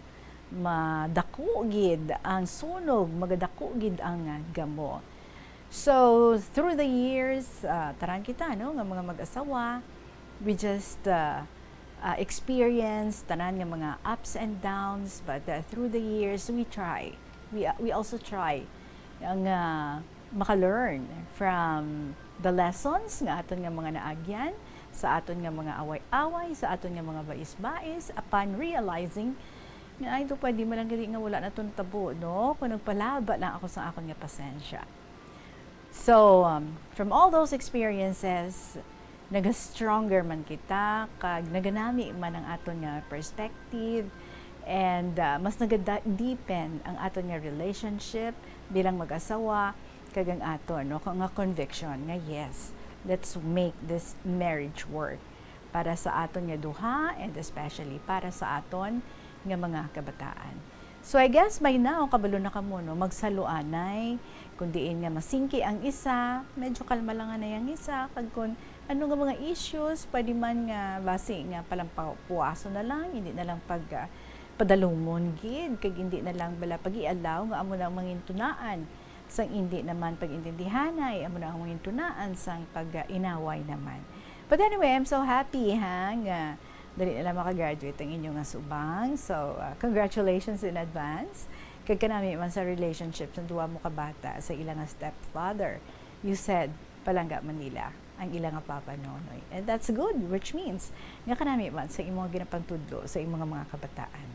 madako gid ang sunog, magadako gid ang gamo. So through the years taran kita no nga mga mag-asawa, we just experience tanan nga mga ups and downs, but through the years we also try ang maka-learn from the lessons nga aton nga mga naagyan sa aton nga mga away-away, sa aton nga mga bais-bais, upon realizing nga ay ito pwede man lang gali nga wala na itong tabo, no? Kung nagpalaba lang ako sa akon nga pasensya. So from all those experiences, naga-stronger man kita, kag naganami man ang aton nga perspective, and mas naga-deepen ang aton nga relationship bilang mag-asawa, kag ang aton no nga conviction nga yes, let's make this marriage work para sa aton nga duha, and especially para sa aton nga mga kabataan. So I guess may now kabalo na kamo no magsaluanay, kun diin nga masingki ang isa, medyo kalma lang na yang isa, kag kun ano nga mga issues, pwede man nga base nga palang puwaso na lang, hindi na lang padalumon gid, kag hindi na lang bala pag-ialaw nga amo na ang mangintunaan, sang hindi naman pag-intindihanay, amo na ang mangintunaan sang pag-inaway naman. But anyway, I'm so happy nga dali na lang makagraduate ang inyong subang. So, congratulations in advance. Kag kanami man sa relationship sa duwa mo kabata sa ilang nga stepfather. You said palangga Manila ang ilang nga papa nonoy. And that's good, which means nga kanami man sa imong ginapangtudlo sa imong mga kabataan.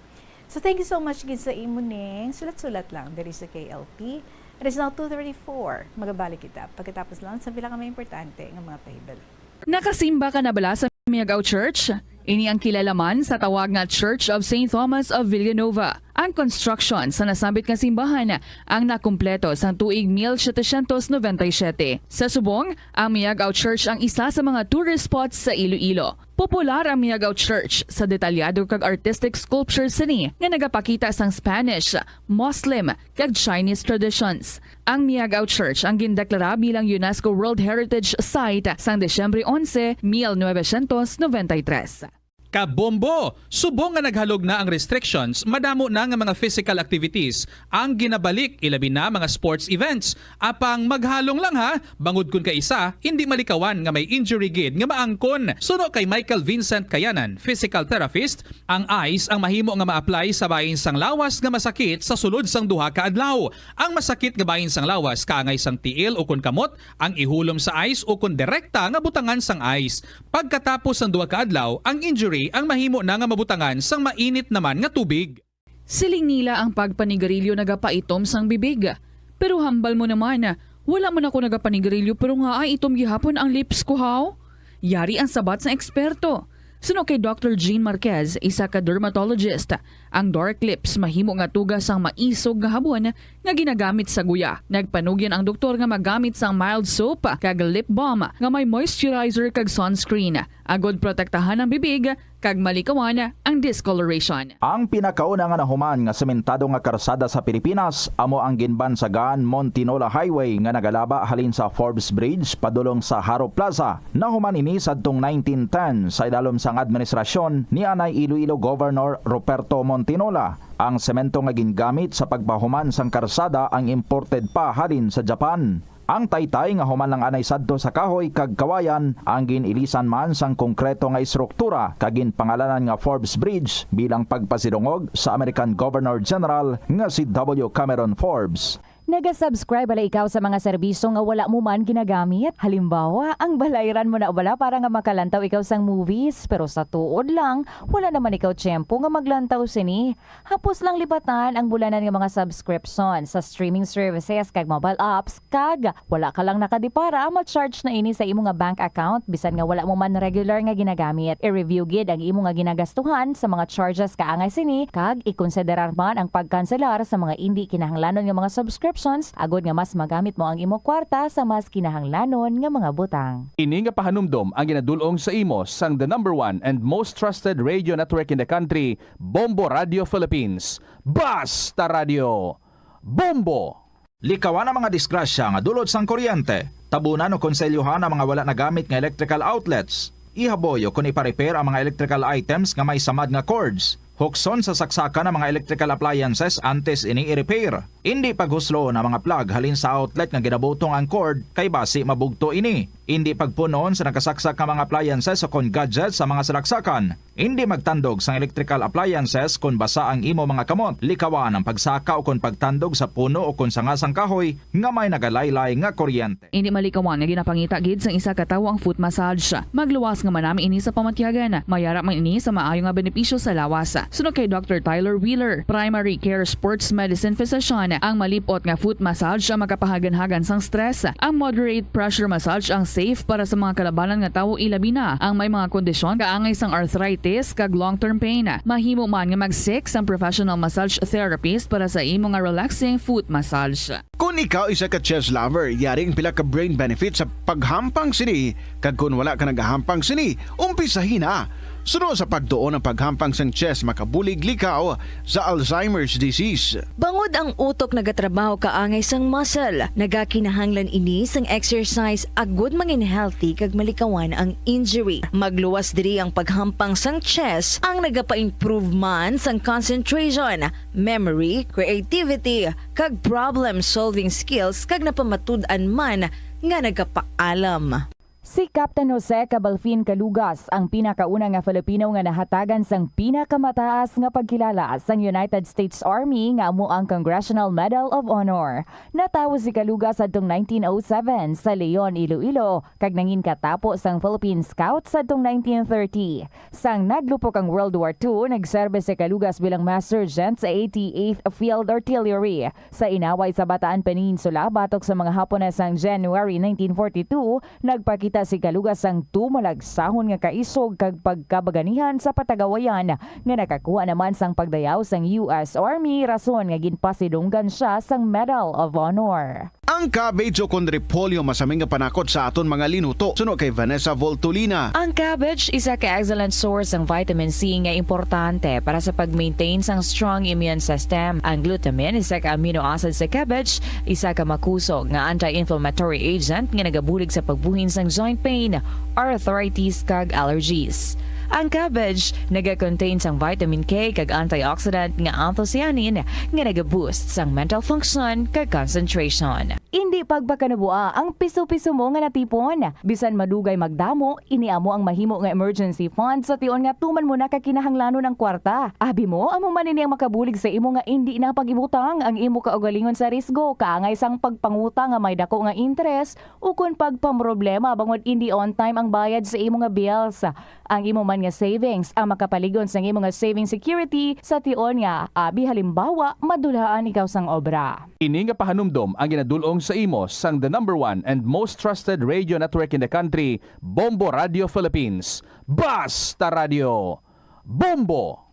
So thank you so much gid sa imo ning sulat-sulat lang diri sa KLP. It is now 2:34. Magabalik kita pagkatapos lang sa bilang mga importante nga mga pahibalo. Nakasimba ka na bala sa Miagao Church? Ini ang kilalaman sa tawag nga Church of St. Thomas of Villanova. Ang construction sa nasabit nga simbahan ang nakumpleto sa tuig 1797. Sa subong, ang Miagao Church ang isa sa mga tourist spots sa Iloilo. Popular ang Miagao Church sa detalyado kag artistic sculptures sini nga nagapakita sang Spanish, Muslim kag Chinese traditions. Ang Miagao Church ang gindeklara bilang UNESCO World Heritage Site sang Desyembre 11, 1993. Kabombo! Subong nga naghalog na ang restrictions, madamo na nga mga physical activities ang ginabalik ilabi na mga sports events. Apang maghalong lang ha, bangod kun ka isa, hindi malikawan nga may injury gid nga maangkon. Suno kay Michael Vincent Kayanan, physical therapist, ang ice ang mahimo nga ma-apply sa bahin sang lawas nga masakit sa sulod sang duha ka adlaw. Ang masakit nga bahin sang lawas kaangay sang tiil o kun kamot, ang ihulom sa ice o kun direkta nga butangan sang ice. Pagkatapos sang duha ka adlaw, ang injury ang mahimo na nga mabutangan sang mainit naman nga tubig. Siling nila ang pagpanigarilyo nagapaitom sang bibig. Pero hambal mo naman, wala man ako nagapanigarilyo pero nga ay itom gihapon ang lips ko haw. Yari ang sabat sa eksperto. Suno kay Dr. Jean Marquez, isa ka dermatologist, ang dark lips mahimo nga tugas ang maisog nga habon nga ginagamit sa guya. Nagpanugyan ang doktor nga magamit sang mild soap kag lip balm nga may moisturizer kag sunscreen. Agod protektahan ang bibig kag malikawan ang discoloration. Ang pinakauna nga nahuman nga sementado nga karsada sa Pilipinas amo ang ginbansagan Montinola Highway nga nagalaba halin sa Forbes Bridge padulong sa Haro Plaza. Nahuman ini sadtong 1910 sa idalom sang administrasyon ni anay Iloilo Governor Ruperto Montinola. Ang semento nga gingamit sa pagpahuman sang karsada ang imported pa halin sa Japan. Ang taytay nga human lang anay sadto sa kahoy kag kawayan ang ginilisan man sang konkreto nga istruktura kag ginpangalanan nga Forbes Bridge bilang pagpasidungog sa American Governor General nga si W. Cameron Forbes. Naga-subscribe bala ikaw sa mga serbisyo nga wala mo man ginagamit? Halimbawa, ang balayran mo na bala para nga makalantaw ikaw sang movies, pero sa tuod lang, wala naman ikaw tiyempo nga maglantaw sini. Hapos lang libatan ang bulanan nga mga subscription sa streaming services kag mobile apps, kag wala ka lang nakadipara ma-charge na ini sa imo nga bank account bisan nga wala mo man regular nga ginagamit. I-review gid ang imo nga ginagastuhan sa mga charges kaangay sini, kag ikonsiderar man ang pagkanselar sa mga hindi kinahanglanon nga mga subscription agod nga mas magamit mo ang imo kwarta sa mas kinahanglanon nga mga butang. Ini nga pahanumdom ang ginadulong sa imo sang the #1 and most trusted radio network in the country, Bombo Radio Philippines. Basta Radio! Bombo! Likawan ang mga disgrasya nga dulot sang kuryente. Tabunan o konselyuhan ang mga wala nagamit nga electrical outlets. Ihaboyo kung ipa-repair ang mga electrical items nga may samad nga cords. Hukson sa saksakan ng mga electrical appliances antes ini i-repair. Hindi paghuslo na mga plug halin sa outlet nga ginabutong ang cord kay basi mabugto ini. Hindi pagpunon sa nakasaksak nga mga appliances o kon gadgets sa mga salaksakan. Hindi magtandog sa electrical appliances kung basa ang imo mga kamot. Likawan ang pagsaka o kon pagtandog sa puno o kon sangasang kahoy nga may nagalaylay nga kuryente. Hindi malikawan nga ginapangita gid sang isa ka tawo ang foot massage. Magluwas nga manami ini sa pamatyagan. Mayara man ini sa maayo nga benepisyo sa lawas. Sunod kay Dr. Tyler Wheeler, primary care sports medicine physician, ang malipot nga foot massage ang makapahagan-hagan sang stress. Ang moderate pressure massage ang safe para sa mga kalabanan nga tawo ilabi na ang may mga kondisyon kaangay sang arthritis kag long-term pain. Mahimo man nga mag-seek sang professional massage therapist para sa imo nga relaxing foot massage. Kung ikaw isa ka chess lover, yaring pila ka brain benefit sa paghampang sini. Kag kung wala ka nagahampang sini, umpisahin na. Sunod sa pagduon ng paghampang sang chess makabulig likaw sa Alzheimer's disease. Bangod ang utok nagatrabaho kaangay sang muscle, nagakinahanglan ini sang exercise agud mangin healthy kag malikawan ang injury. Magluwas diri ang paghampang sang chess ang nagapa-improve man sang concentration, memory, creativity kag problem solving skills kag napamatud-an man nga nagapaalam. Si Captain Jose Cabalfin Calugas ang pinakauna nga Filipino nga nahatagan sang pinakamataas nga pagkilala sang United States Army nga amo ang Congressional Medal of Honor. Natawo si Calugas adtong 1907 sa Leon, Iloilo, kag nangin katapo sang Philippine Scouts adtong 1930. Sang naglupok ang World War II, nagserbe si Calugas bilang Master Sergeant sa 88th Field Artillery. Sa inaway sa Bataan Peninsula batok sa mga Hapones sang January 1942, nagpakita si Calugas ang tumalagsahon nga kaisog kag pagkabaganihan sa patagawayan nga nakakuha naman sang pagdayaw sang US Army, rason nga ginpasidunggan siya sang Medal of Honor. Ang cabbage o condrepolyo masaming nga panakot sa aton mga linuto. Suno kay Vanessa Voltolina. Ang cabbage isa ka excellent source ng vitamin C nga importante para sa pag-maintain sang strong immune system. Ang glutamine isa ka amino acid sa cabbage, isa ka makusog nga anti-inflammatory agent nga nagabulig sa pagbuhin sang joint pain, arthritis kag allergies. Ang cabbage naga-contain sang vitamin K kag antioxidant nga anthocyanin nga naga-boost sang mental function kag concentration. Hindi pagpakanabua ang piso-piso mo nga natipon. Bisan madugay magdamo, iniamo ang mahimo nga emergency fund sa tion nga tuman mo na kakinahanglanon ng kwarta. Abi mo, amo man ini ang makabulig sa imo nga hindi na pag-imutang ang imo kaugalingon sa risgo, kaangay sang pagpangutang nga may dako nga interest o kun pagpamroblema bangod hindi on time ang bayad sa imo nga bills. Ang imo man nga savings ang makapaligon sa imo nga saving security sa tion nga abi halimbawa madulaan ikaw sang obra. Ini nga pahanumdom ang ginadulong sa imo sang the #1 and most trusted radio network in the country, Bombo Radio Philippines. Basta Radio Bombo!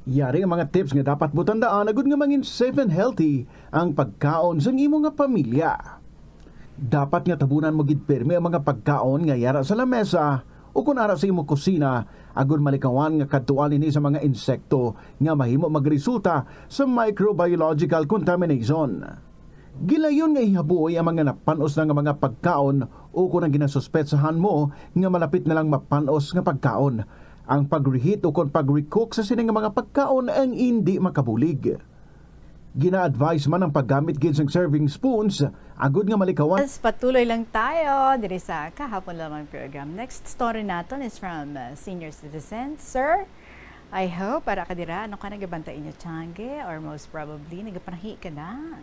Yari ang mga tips nga dapat mo tandaan agud nga mangin safe and healthy ang pagkaon sa imo nga pamilya. Dapat nga tabunan mo gid pirmi ang mga pagkaon nga yara sa lamesa o kung ara sa imo kusina, agud malikawan nga kadtuan ini sa mga insekto nga mahimo magresulta sa microbiological contamination. Gilayon nga ihabuoy ang mga napanos na nga mga pagkaon o kung ang ginasuspetsahan mo nga malapit na lang mapanos nga pagkaon. Ang pag-reheat o kung pag-recook sa sining mga pagkaon ang hindi makabulig. Gina-advise man ang paggamit gid sang serving spoons agud nga malikawan. Patuloy lang tayo diri sa Kahapon Lamang program. Next story naton is from senior citizen. Sir, I hope para ka dira ano ka nagabantay inyo tiyangge or most probably nagapanahi ka na.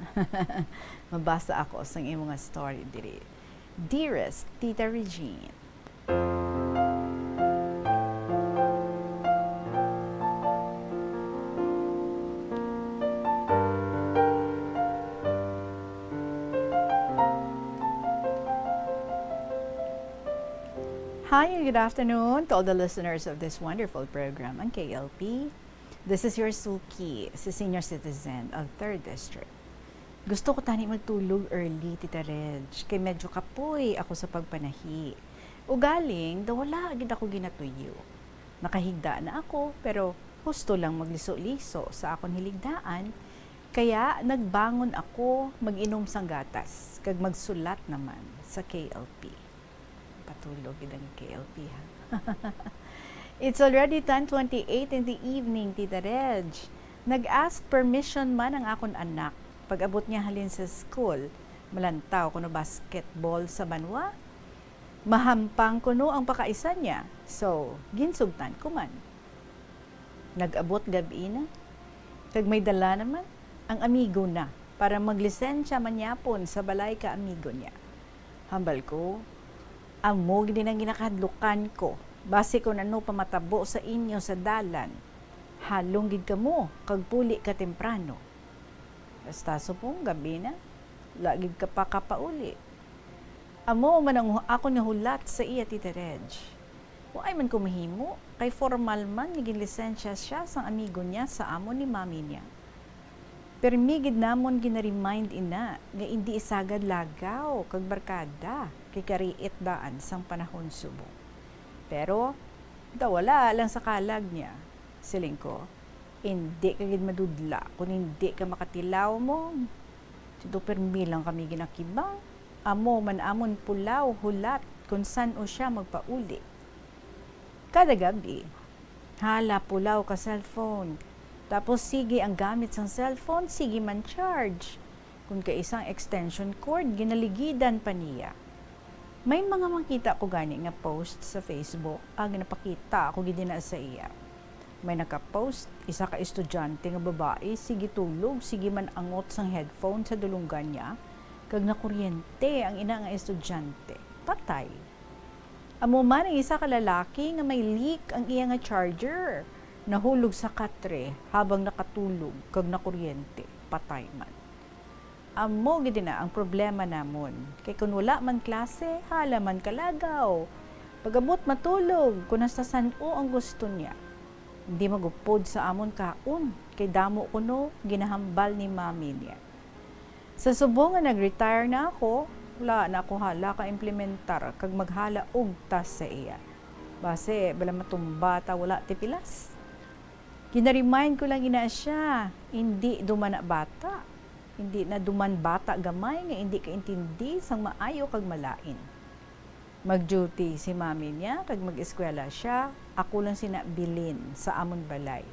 Mabasa ako sa imo nga story diri. Dearest Tita Regine, hi and good afternoon to all the listeners of this wonderful program on KLP. This is your Suki, si senior citizen of 3rd District. Gusto ko tani magtulog early, Tita Reg, kay medyo kapoy ako sa pagpanahi. Ugaling, wala agad ako ginatuyo. Nakahigda na ako, pero husto lang magliso-liso sa akong hiligdaan, kaya nagbangon ako mag-inom sang gatas, kag magsulat naman sa KLP. Patulog ang KLP ha. It's already 10:28 in the evening, Tita Reg. Nag-ask permission man ang akon anak. Pag-abot niya halin sa school, malantaw kuno basketball sa banwa. Mahampang kuno ang pakaisan niya. So, ginsugtan ko man. Nag-abot gabi na. Kag may dala naman ang amigo na para maglisensya man yapon sa balay ka amigo niya. Hambal ko, amo din ang ginakadlukan ko. Base ko nano pamatabo sa inyo sa dalan. Halong gid kamo, kag puli ka temprano. Basta supong gabi na, lagid ka pa kapauli. Amo man ang ako nahulat sa iya, Tita Reg. Wa ay man ko mahimo, kay formal man naging lisensya siya sang amigo niya sa amo ni mami niya. Pero migid namon gina-remind ina nga hindi isagad lagaw kag barkada kay kariit daan sang panahon subo. Pero wala lang sa kalag niya. Siling ko, hindi ka gid madudla kung hindi ka makatilaw mo. Tito permi lang kami ginakibang. Amo man amon pulaw hulat kung san o siya magpauli. Kada gabi, hala pulaw ka cellphone. Tapos sige ang gamit sang cellphone, sige man charge. Kung kaisang extension cord, ginaligidan pa niya. May mga makita ko gani nga post sa Facebook, napakita ako gid na sa iya. May naka-post, isa ka estudyante nga babae, sige tulog, sige man angot sang headphone sa dulunggan niya, kag nakuryente ang ina nga estudyante. Patay. Amo man ang isa ka lalaki nga may leak ang iya nga charger. Nahulog sa katre habang nakatulog kag nakuryente. Patay man. Amo gid na ang problema namon. Kay kun wala man klase, hala man kalagaw. Pagabot matulog kun nasa san-o ang gusto niya. Hindi magupod sa amon kaon kay damo kuno ginahambal ni mami niya. Sa subong nga nag-retire na ako, wala na ako hala ka implementar kag maghala og tas sa iya. Base bala matumba ta wala ti pilas. Gina-remind ko lang ina siya, hindi dumana bata. Hindi na duman bata gamay nga hindi kaintindi sang maayo kag malain. Mag-duty si mami niya kag mag-eskwela siya, ako lang sinabilin sa amon balay.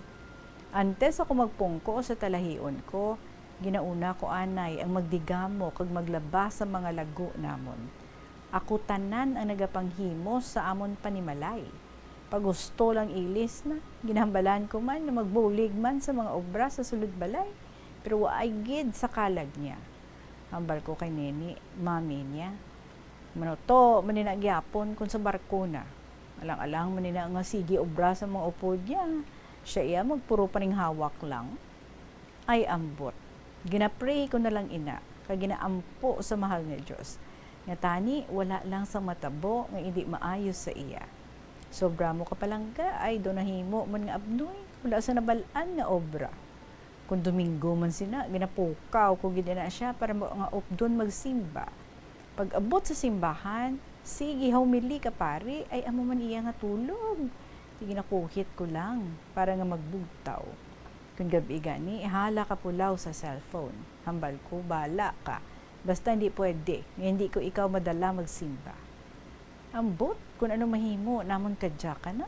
Antes ako magpungko sa talahion ko, ginauna ko anay ang magdigamo kag maglabas sa mga lago namon. Ako tanan ang nagapanghimo sa amon panimalay. Pag gusto lang ilis na, ginambalan ko man na magbulig man sa mga obra sa sulod balay, pero waay gid sa kalag niya. Hambal ko kay neni, mami niya. Manoto, manina gyapon kung sa barko na. Alang-alang manina nga sige obra sa mga upod niya. Siya iya magpuro paning hawak lang. Ay ambot. Ginapray ko na lang ina, kag ginaampo sa mahal nga Diyos. Nga tani, wala lang sa matabo nga hindi maayos sa iya. Sobra mo ka palangga ay do nahimo man nga abnoy, wala sa nabalaan nga obra. Kung Domingo man sina, ginapukaw ko gid na siya para nga updon magsimba. Pag abot sa simbahan, sige humili ka pare, ay amo man iya nga tulog. Sige nakuhit ko lang para nga magbugtaw. Kung gabi gani, hala ka pulaw sa cellphone. Hambal ko, bala ka. Basta hindi pwede, hindi ko ikaw madala magsimba. Ambot, kung ano mahimo, namon kadya ka na.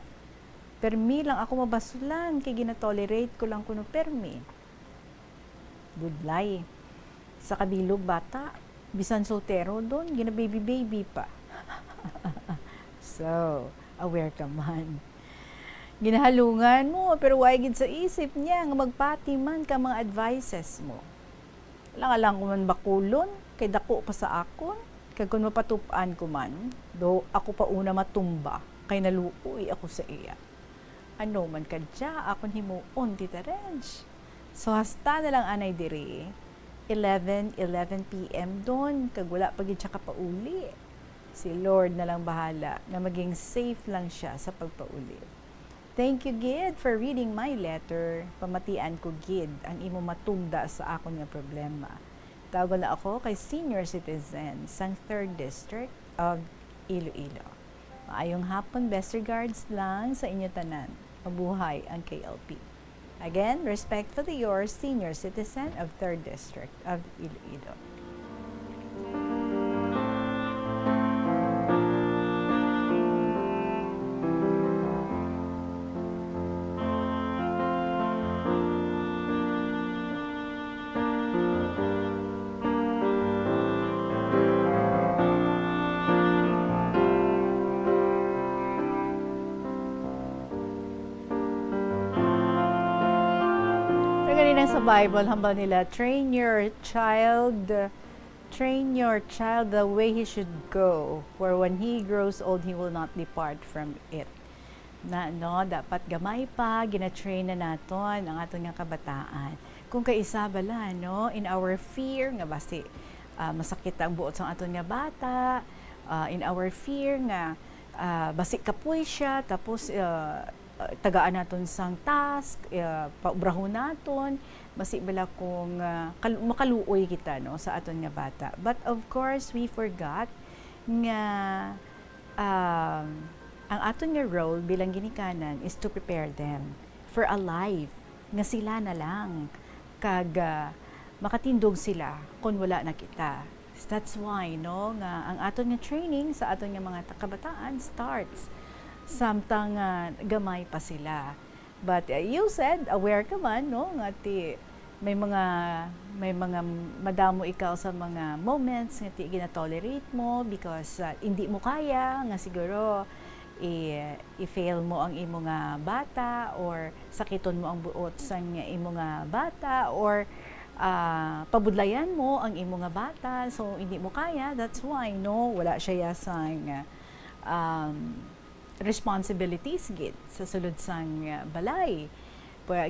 Permi lang ako mabasulan, kay ginatolerate ko lang kuno permi. Good lie. Sa kabilog bata, bisan soltero doon, gina-baby-baby pa. So, aware ka man. Ginahalungan mo, pero why gid sa isip niya nga magpati man ka mga advices mo. Lang-alang ko man bakulon, kay dako pa sa akon, kay kung mapatupan ko man, do ako pa una matumba, kay naluoy ako sa iya. Ano man kadya, akon himuon, Tita Reg. So, hasta na lang anay diri, 11 p.m. doon, kag wala pagid siya kapauli. Si Lord na lang bahala, na maging safe lang siya sa pagpauli. Thank you, Gid, for reading my letter. Pamatian ko, Gid, ang imo matugda sa akon nga problema. Tawag na ako kay senior citizen sang 3rd District of Iloilo. Maayong hapon, best regards lang sa inyo tanan. Mabuhay ang KLP. Again, respectfully yours, senior citizen of 3rd District of Iloilo. Ganyan sa Bible, hambal nila, train your child the way he should go, for when he grows old, he will not depart from it. Na, no, dapat gamay pa, gina-train na naton ang aton nga kabataan. Kung kaisa bala, no, in our fear, nga basi, masakit ang buot sa aton nga bata, in our fear nga, basi kapoy siya, tapos, tagaan naton sang task, paubrahon naton, basi bala kung makaluoy kita no sa aton nga bata. But of course, we forgot nga ang aton nga role bilang ginikanan is to prepare them for a life nga sila na lang kag makatindog sila kung wala na kita. That's why no nga ang aton nga training sa aton nga mga kabataan starts samtang gamay pa sila. But you said, aware ka man, no? Nga may mga madamo ikaw sa mga moments nga ti gina-tolerate mo because hindi mo kaya nga siguro i-fail mo ang imo nga bata or sakiton mo ang buot sa imo nga bata or pabudlayan mo ang imo nga bata, so hindi mo kaya. That's why wala siya sang responsibilities gid sa sulod sang balay.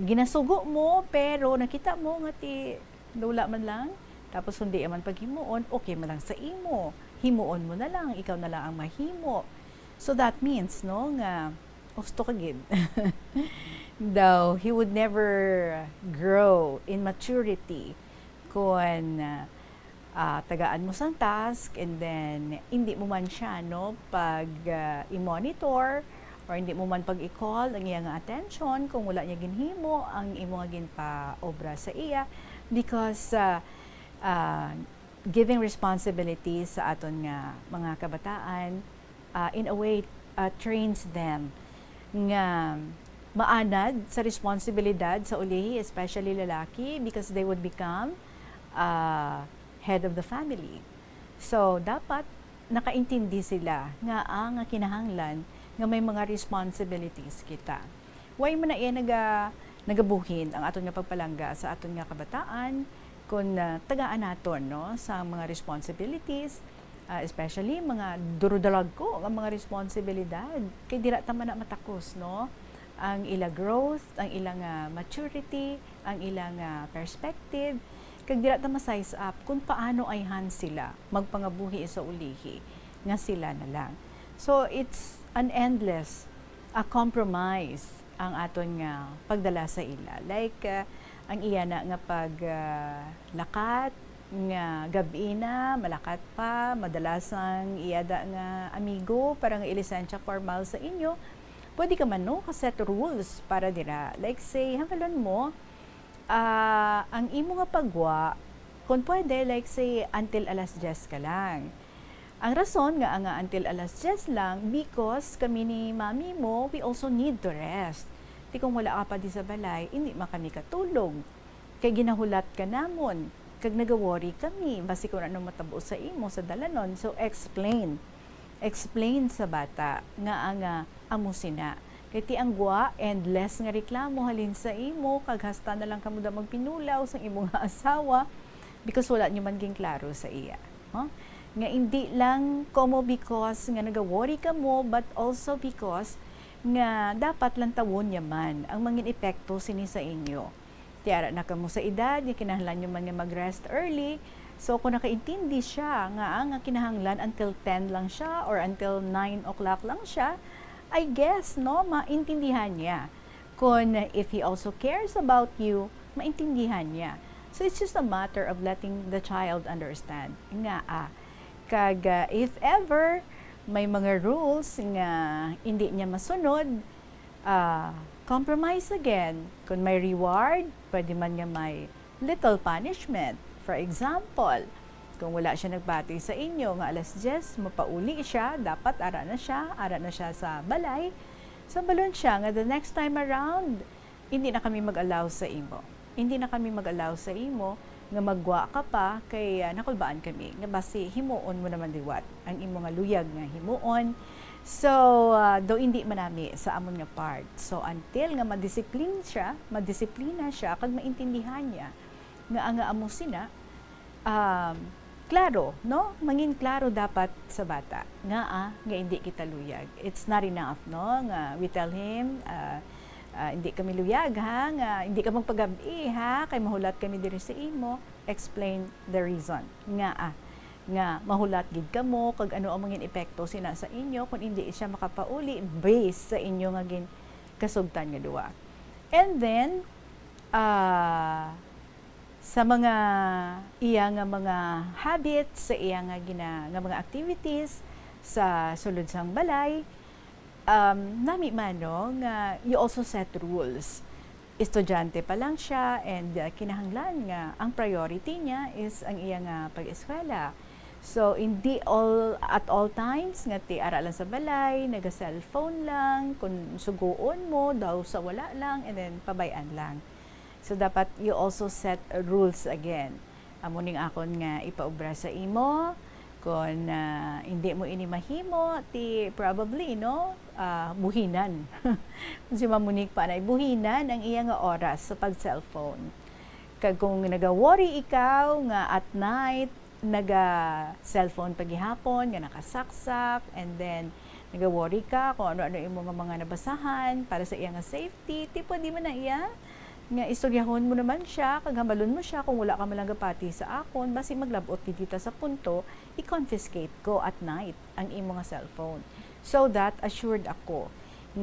Ginasugo mo pero nakita mo nga ti lula man lang, tapos hindi man paghimuon, okay man lang sa imo, himuon mo na lang, ikaw na lang ang mahimo. So that means nga gusto ka gid. Though he would never grow in maturity kung tagaan mo sang task and then hindi mo man siya pag i-monitor or hindi mo man pag i-call ang iyang attention kung wala niya ginhimo ang imo nga ginpa-obra sa iya, because giving responsibilities sa aton nga mga kabataan in a way trains them nga maanad sa responsibilidad sa ulihi, especially lalaki, because they would become head of the family. So dapat nakaintindi sila nga ang kinahanglan nga may mga responsibilities kita. Why mo na iya nagabuhin ang aton nga pagpalangga sa aton nga kabataan kung tagaan naton sa mga responsibilities, especially mga durudalag ko ang mga responsibilidad kay dira ta man na matakos ang ila growth, ang ilang maturity, ang ilang perspective, kag dira ta ma-size up kung paano ay sila magpangabuhi sa ulihi nga sila na lang. So it's an endless compromise ang aton nga pagdala sa ila. Like ang iya na nga paglakat nga gabi na malakat pa, madalasang iyada nga amigo para nga ilisensya formal sa inyo. Pwede ka man kaset rules para dira. Like say, hangalon mo, ang imo nga pagwa, kung pwede, like say, until alas 10 ka lang. Ang rason nga until alas 10 lang, because kami ni mami mo, we also need to rest. Di kung wala ka pa di sa balay, hindi man kami katulog. Kay ginahulat ka namon, kag nagawori kami, basi kung ano matabo sa imo, sa dalanon. So, explain sa bata nga amo sina. Kay ti ang gwa, endless nga reklamo halin sa imo, kag hasta na lang kamo da magpinulaw sa imong asawa because wala nyo man ging klaro sa iya. Nga hindi lang como because nga nagawori ka mo, but also because nga dapat lang tawon niya man ang mangin epekto sini sa inyo. Tiara na kamo sa edad, nga kinahanglan nyo man nga mag-rest early. So kung nakaintindi siya nga kinahanglan until 10 lang siya or until 9 o'clock lang siya, I guess maintindihan niya. Kung if he also cares about you, maintindihan niya. So it's just a matter of letting the child understand nga kag if ever may mga rules nga hindi niya masunod, compromise again. Kung may reward, pwede man nga may little punishment. For example, kung wala siya nagbati sa inyo nga alas 10, mapauli siya, dapat ara na siya sa balay. So balon siya nga the next time around, hindi na kami mag-allow sa imo. Hindi na kami mag-allow sa imo nga magwa ka pa kay nakulbaan kami. Nga basi himuon mo naman diwat ang imo nga luyag nga himuon. So do hindi manami sa amon nga part. So until nga madisiplina siya kag maintindihan niya nga amo sina, klaro, mangin klaro dapat sa bata nga hindi kita luyag. It's not enough, nga we tell him hindi kami luyag nga hindi ka magpagabi kay mahulat kami diri sa imo. Explain the reason nga mahulat gid kamo kag ano ang mangin epekto sina sa inyo kung hindi siya makapauli based sa inyo nga gin kasugtan nga duwa. And then sa mga iya nga mga habits, sa iya nga mga activities sa sulod sang balay, nami man nga you also set rules. Estudyante pa lang siya and kinahanglan nga ang priority niya is ang iya nga pag-eskwela. So hindi at all times nga ti ara lang sa balay, naga-cellphone lang, kung suguon mo daw sa wala lang and then pabayan lang. So dapat you also set rules again. Amuning akon nga ipaubra sa imo kung hindi mo ini mahimo ti probably buhinan. Kung si mamunik pa na buhinan ang iya nga oras sa pag-cellphone. Kag kung naga-worry ikaw nga at night naga-cellphone paghihapon nga nakasaksak, and then naga-worry ka kung ano-ano imo nga mga nabasahan para sa iya nga safety, tipo di man na iya nga istoryahon mo naman siya, kaghambalon mo siya kung wala ka malang gapati sa akon, basi maglabot dito sa punto, i-confiscate ko at night ang imo nga cellphone. So that assured ako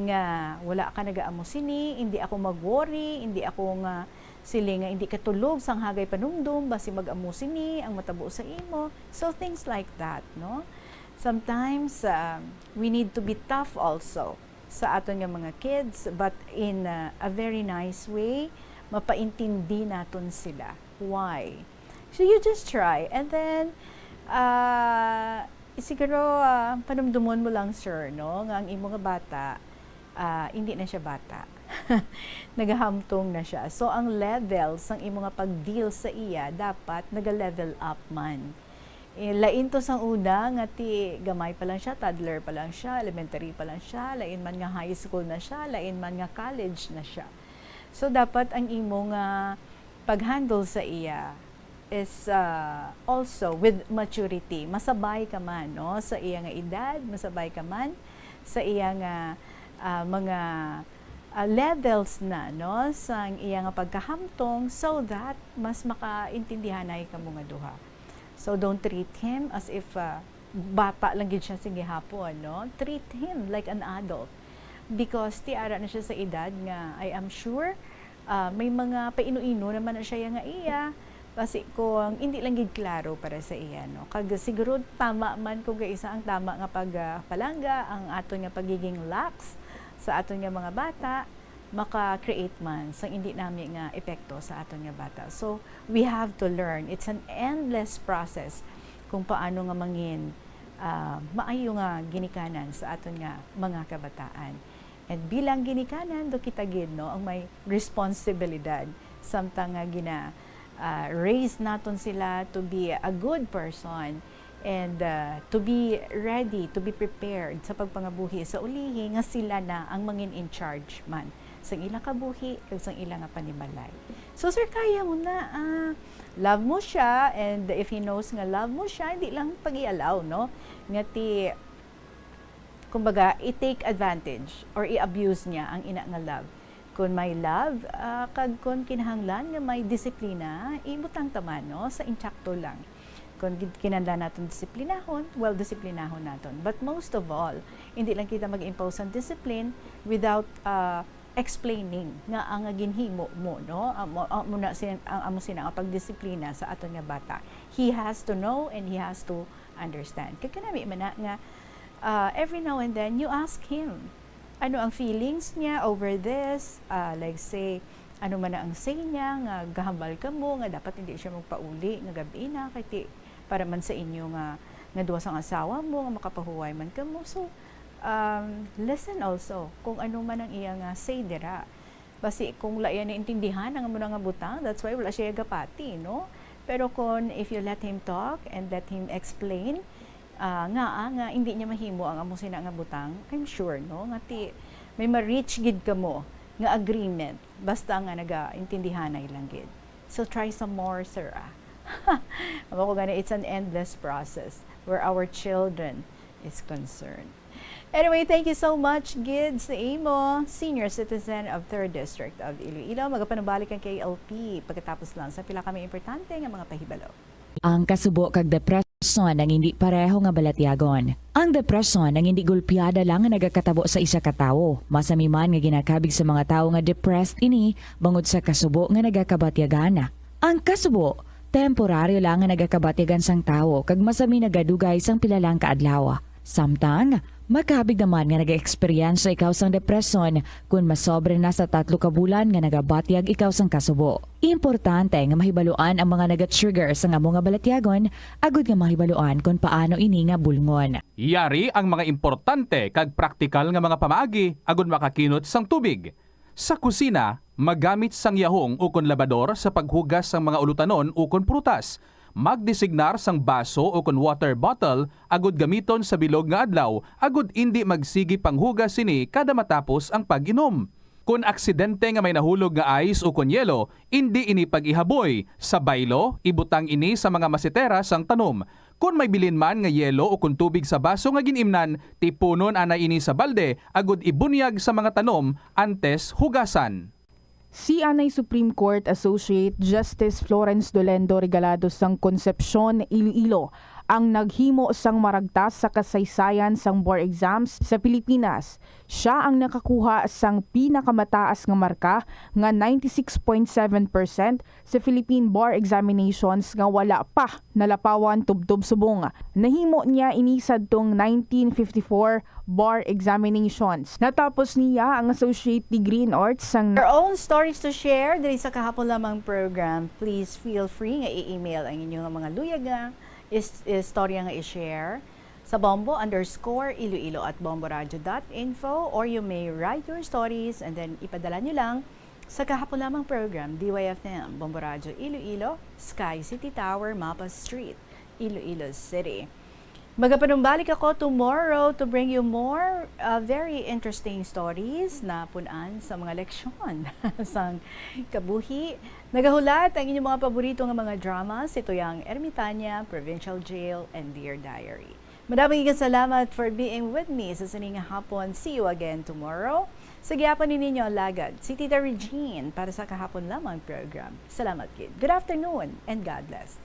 nga wala ka nagaamo sini, hindi ako mag-worry, hindi ako nga sili nga hindi katulog sang hagay panumdum, basi mag-amo sini ang matabo sa imo. So things like that, no? Sometimes we need to be tough also sa aton nga mga kids, but in a very nice way, mapaintindi naton sila. Why? So you just try, and then siguro panumdumon mo lang, sir, no, nga ang imo nga bata hindi na siya bata. Nagahamtong na siya. So ang levels ang imo nga pag-deal sa iya dapat naga-level up man. Lain to sang una nga ti gamay pa lang siya, toddler pa lang siya, elementary pa lang siya, lain man nga high school na siya, lain man nga college na siya. So dapat ang imo nga pag-handle sa iya is also with maturity. Masabay ka man, no, sa iya nga edad, masabay ka man sa iya nga mga levels na, no, sa iya nga pagkahamtong, so that mas makaintindihan ay ka mga duha. So don't treat him as if bata lang gid siya sige hapon, no? Treat him like an adult. Because tiara na siya sa edad nga I am sure may mga paino-ino naman na siya nga iya. Kasi kung hindi lang gid klaro para sa iya, no? Kag siguro tama man kung isa ang tama nga pagpalangga ang aton nga pagiging lax sa aton nga mga bata, maka-create man sa hindi namin nga epekto sa aton nga bata. So, we have to learn. It's an endless process kung paano nga mangin maayo nga ginikanan sa aton nga mga kabataan. And bilang ginikanan, do kita gid, no, ang may responsibilidad samtang nga raise naton sila to be a good person and to be ready, to be prepared sa pagpangabuhi sa ulihi nga sila na ang mangin in charge man sang ilang kabuhi kag sang ilang nga panimalay. So sir, kaya mo na love mo siya, and if he knows nga love mo siya, hindi lang pag-i-allow, no, nga ti kumbaga i-take advantage or i-abuse niya ang ina nga love. Kung may love, kag kung kinahanglan nga may disiplina, ibutang taman, no, sa intsakto lang. Kung kinahanglan natin disiplinahon, well, disiplinahon natin. But most of all, hindi lang kita mag-impose ang discipline without explaining nga ang ginhimo mo, no, muna ang sina ang pagdisiplina sa aton nga bata. He has to know and he has to understand. Kaya kanami man nga every now and then you ask him ano ang feelings niya over this, like say ano man ang say niya nga gahambal ka mo nga dapat hindi siya magpauli nga gabi na kay para man sa inyo nga duwa sang asawa mo nga makapahuway man ka mo. So listen also kung ano man ang iya nga say dira. Basi kung layan na intindihan ang mo nga butang, that's why wala siya gapati, no? Pero kung if you let him talk and let him explain, nga hindi niya mahimo ang amo sina nga butang, I'm sure, no, nga ti may ma-reach gid ka mo nga agreement basta nga naga-intindihan ay lang gid. So try some more, sir. Ako gani, it's an endless process where our children is concerned. Anyway, thank you so much, Gid sa imo, senior citizen of 3rd District of Iloilo. Magapanubalik ang KLP pagkatapos lang sa pila kami importante nga mga pahibalo. Ang kasubo kag depresyon ang hindi pareho nga balatyagon. Ang depresyon ang hindi gulpiyada lang nga nagakatabo sa isa ka tawo. Masami man nga ginakabig sa mga tawo nga depressed ini bangod sa kasubo nga nagakabatyagan. Ang kasubo temporaryo lang nga nagakabatyagan sang tawo kag masami nagadugay sang pilalang kaadlaw. Samtang makabig naman nga nag-experience ikaw sang depresyon kung masobre na sa 3 ka bulan nga nagabatyag ikaw sang kasubo. Importante nga mahibaluan ang mga naga-trigger sa amo nga balatyagon, agud nga mahibaluan kung paano ini nga bulngon. Yari ang mga importante kag praktikal nga mga pamaagi agud makakinot sang tubig. Sa kusina, Magamit sang yahong ukon labador sa paghugas sang mga ulutanon ukon prutas. Magdesignar sang baso ukon water bottle agud gamiton sa bilog nga adlaw agud indi magsigi panghugas sini kada matapos ang pag-inom. Kung aksidente nga may nahulog nga ice o kunyelo, hindi ini pag-ihaboy. Sa baylo, ibutang ini sa mga masitera sang tanom. Kung may bilin man nga yelo o kung tubig sa baso nga ginimnan, tipunon ana ini sa balde, agud ibunyag sa mga tanom antes hugasan. Si Anay Supreme Court Associate Justice Florence Dolendo Regalado sang Concepcion, Iloilo, ang naghimo sang maragtas sa kasaysayan sang bar exams sa Pilipinas. Siya ang nakakuha sang pinakamataas nga marka nga 96.7% sa Philippine Bar Examinations nga wala pa nalapawan tubtob subong. Nahimo niya inisad tong 1954 bar examinations. Natapos niya ang associate degree in arts sang Your own stories to share diri sa kahapon lamang program. Please feel free nga i-email ang inyong mga luyaga istorya nga i-share sa bombo_iloilo@bomboradio.info, or you may write your stories and then ipadala nyo lang sa kahapon lamang program, DYFM, Bombo Radio Iloilo, Sky City Tower, Mapa Street, Iloilo City. Magapanumbalik ako tomorrow to bring you more very interesting stories na punan sa mga leksyon sang kabuhi. Nagahulat ang inyong mga paborito nga mga dramas, ito yung Ermitaña, Provincial Jail, and Dear Diary. Maraming salamat for being with me sa sining hapon. See you again tomorrow. Sa gyapon ninyo lagad, si Tita Regine para sa kahapon lamang program. Salamat kid. Good afternoon and God bless.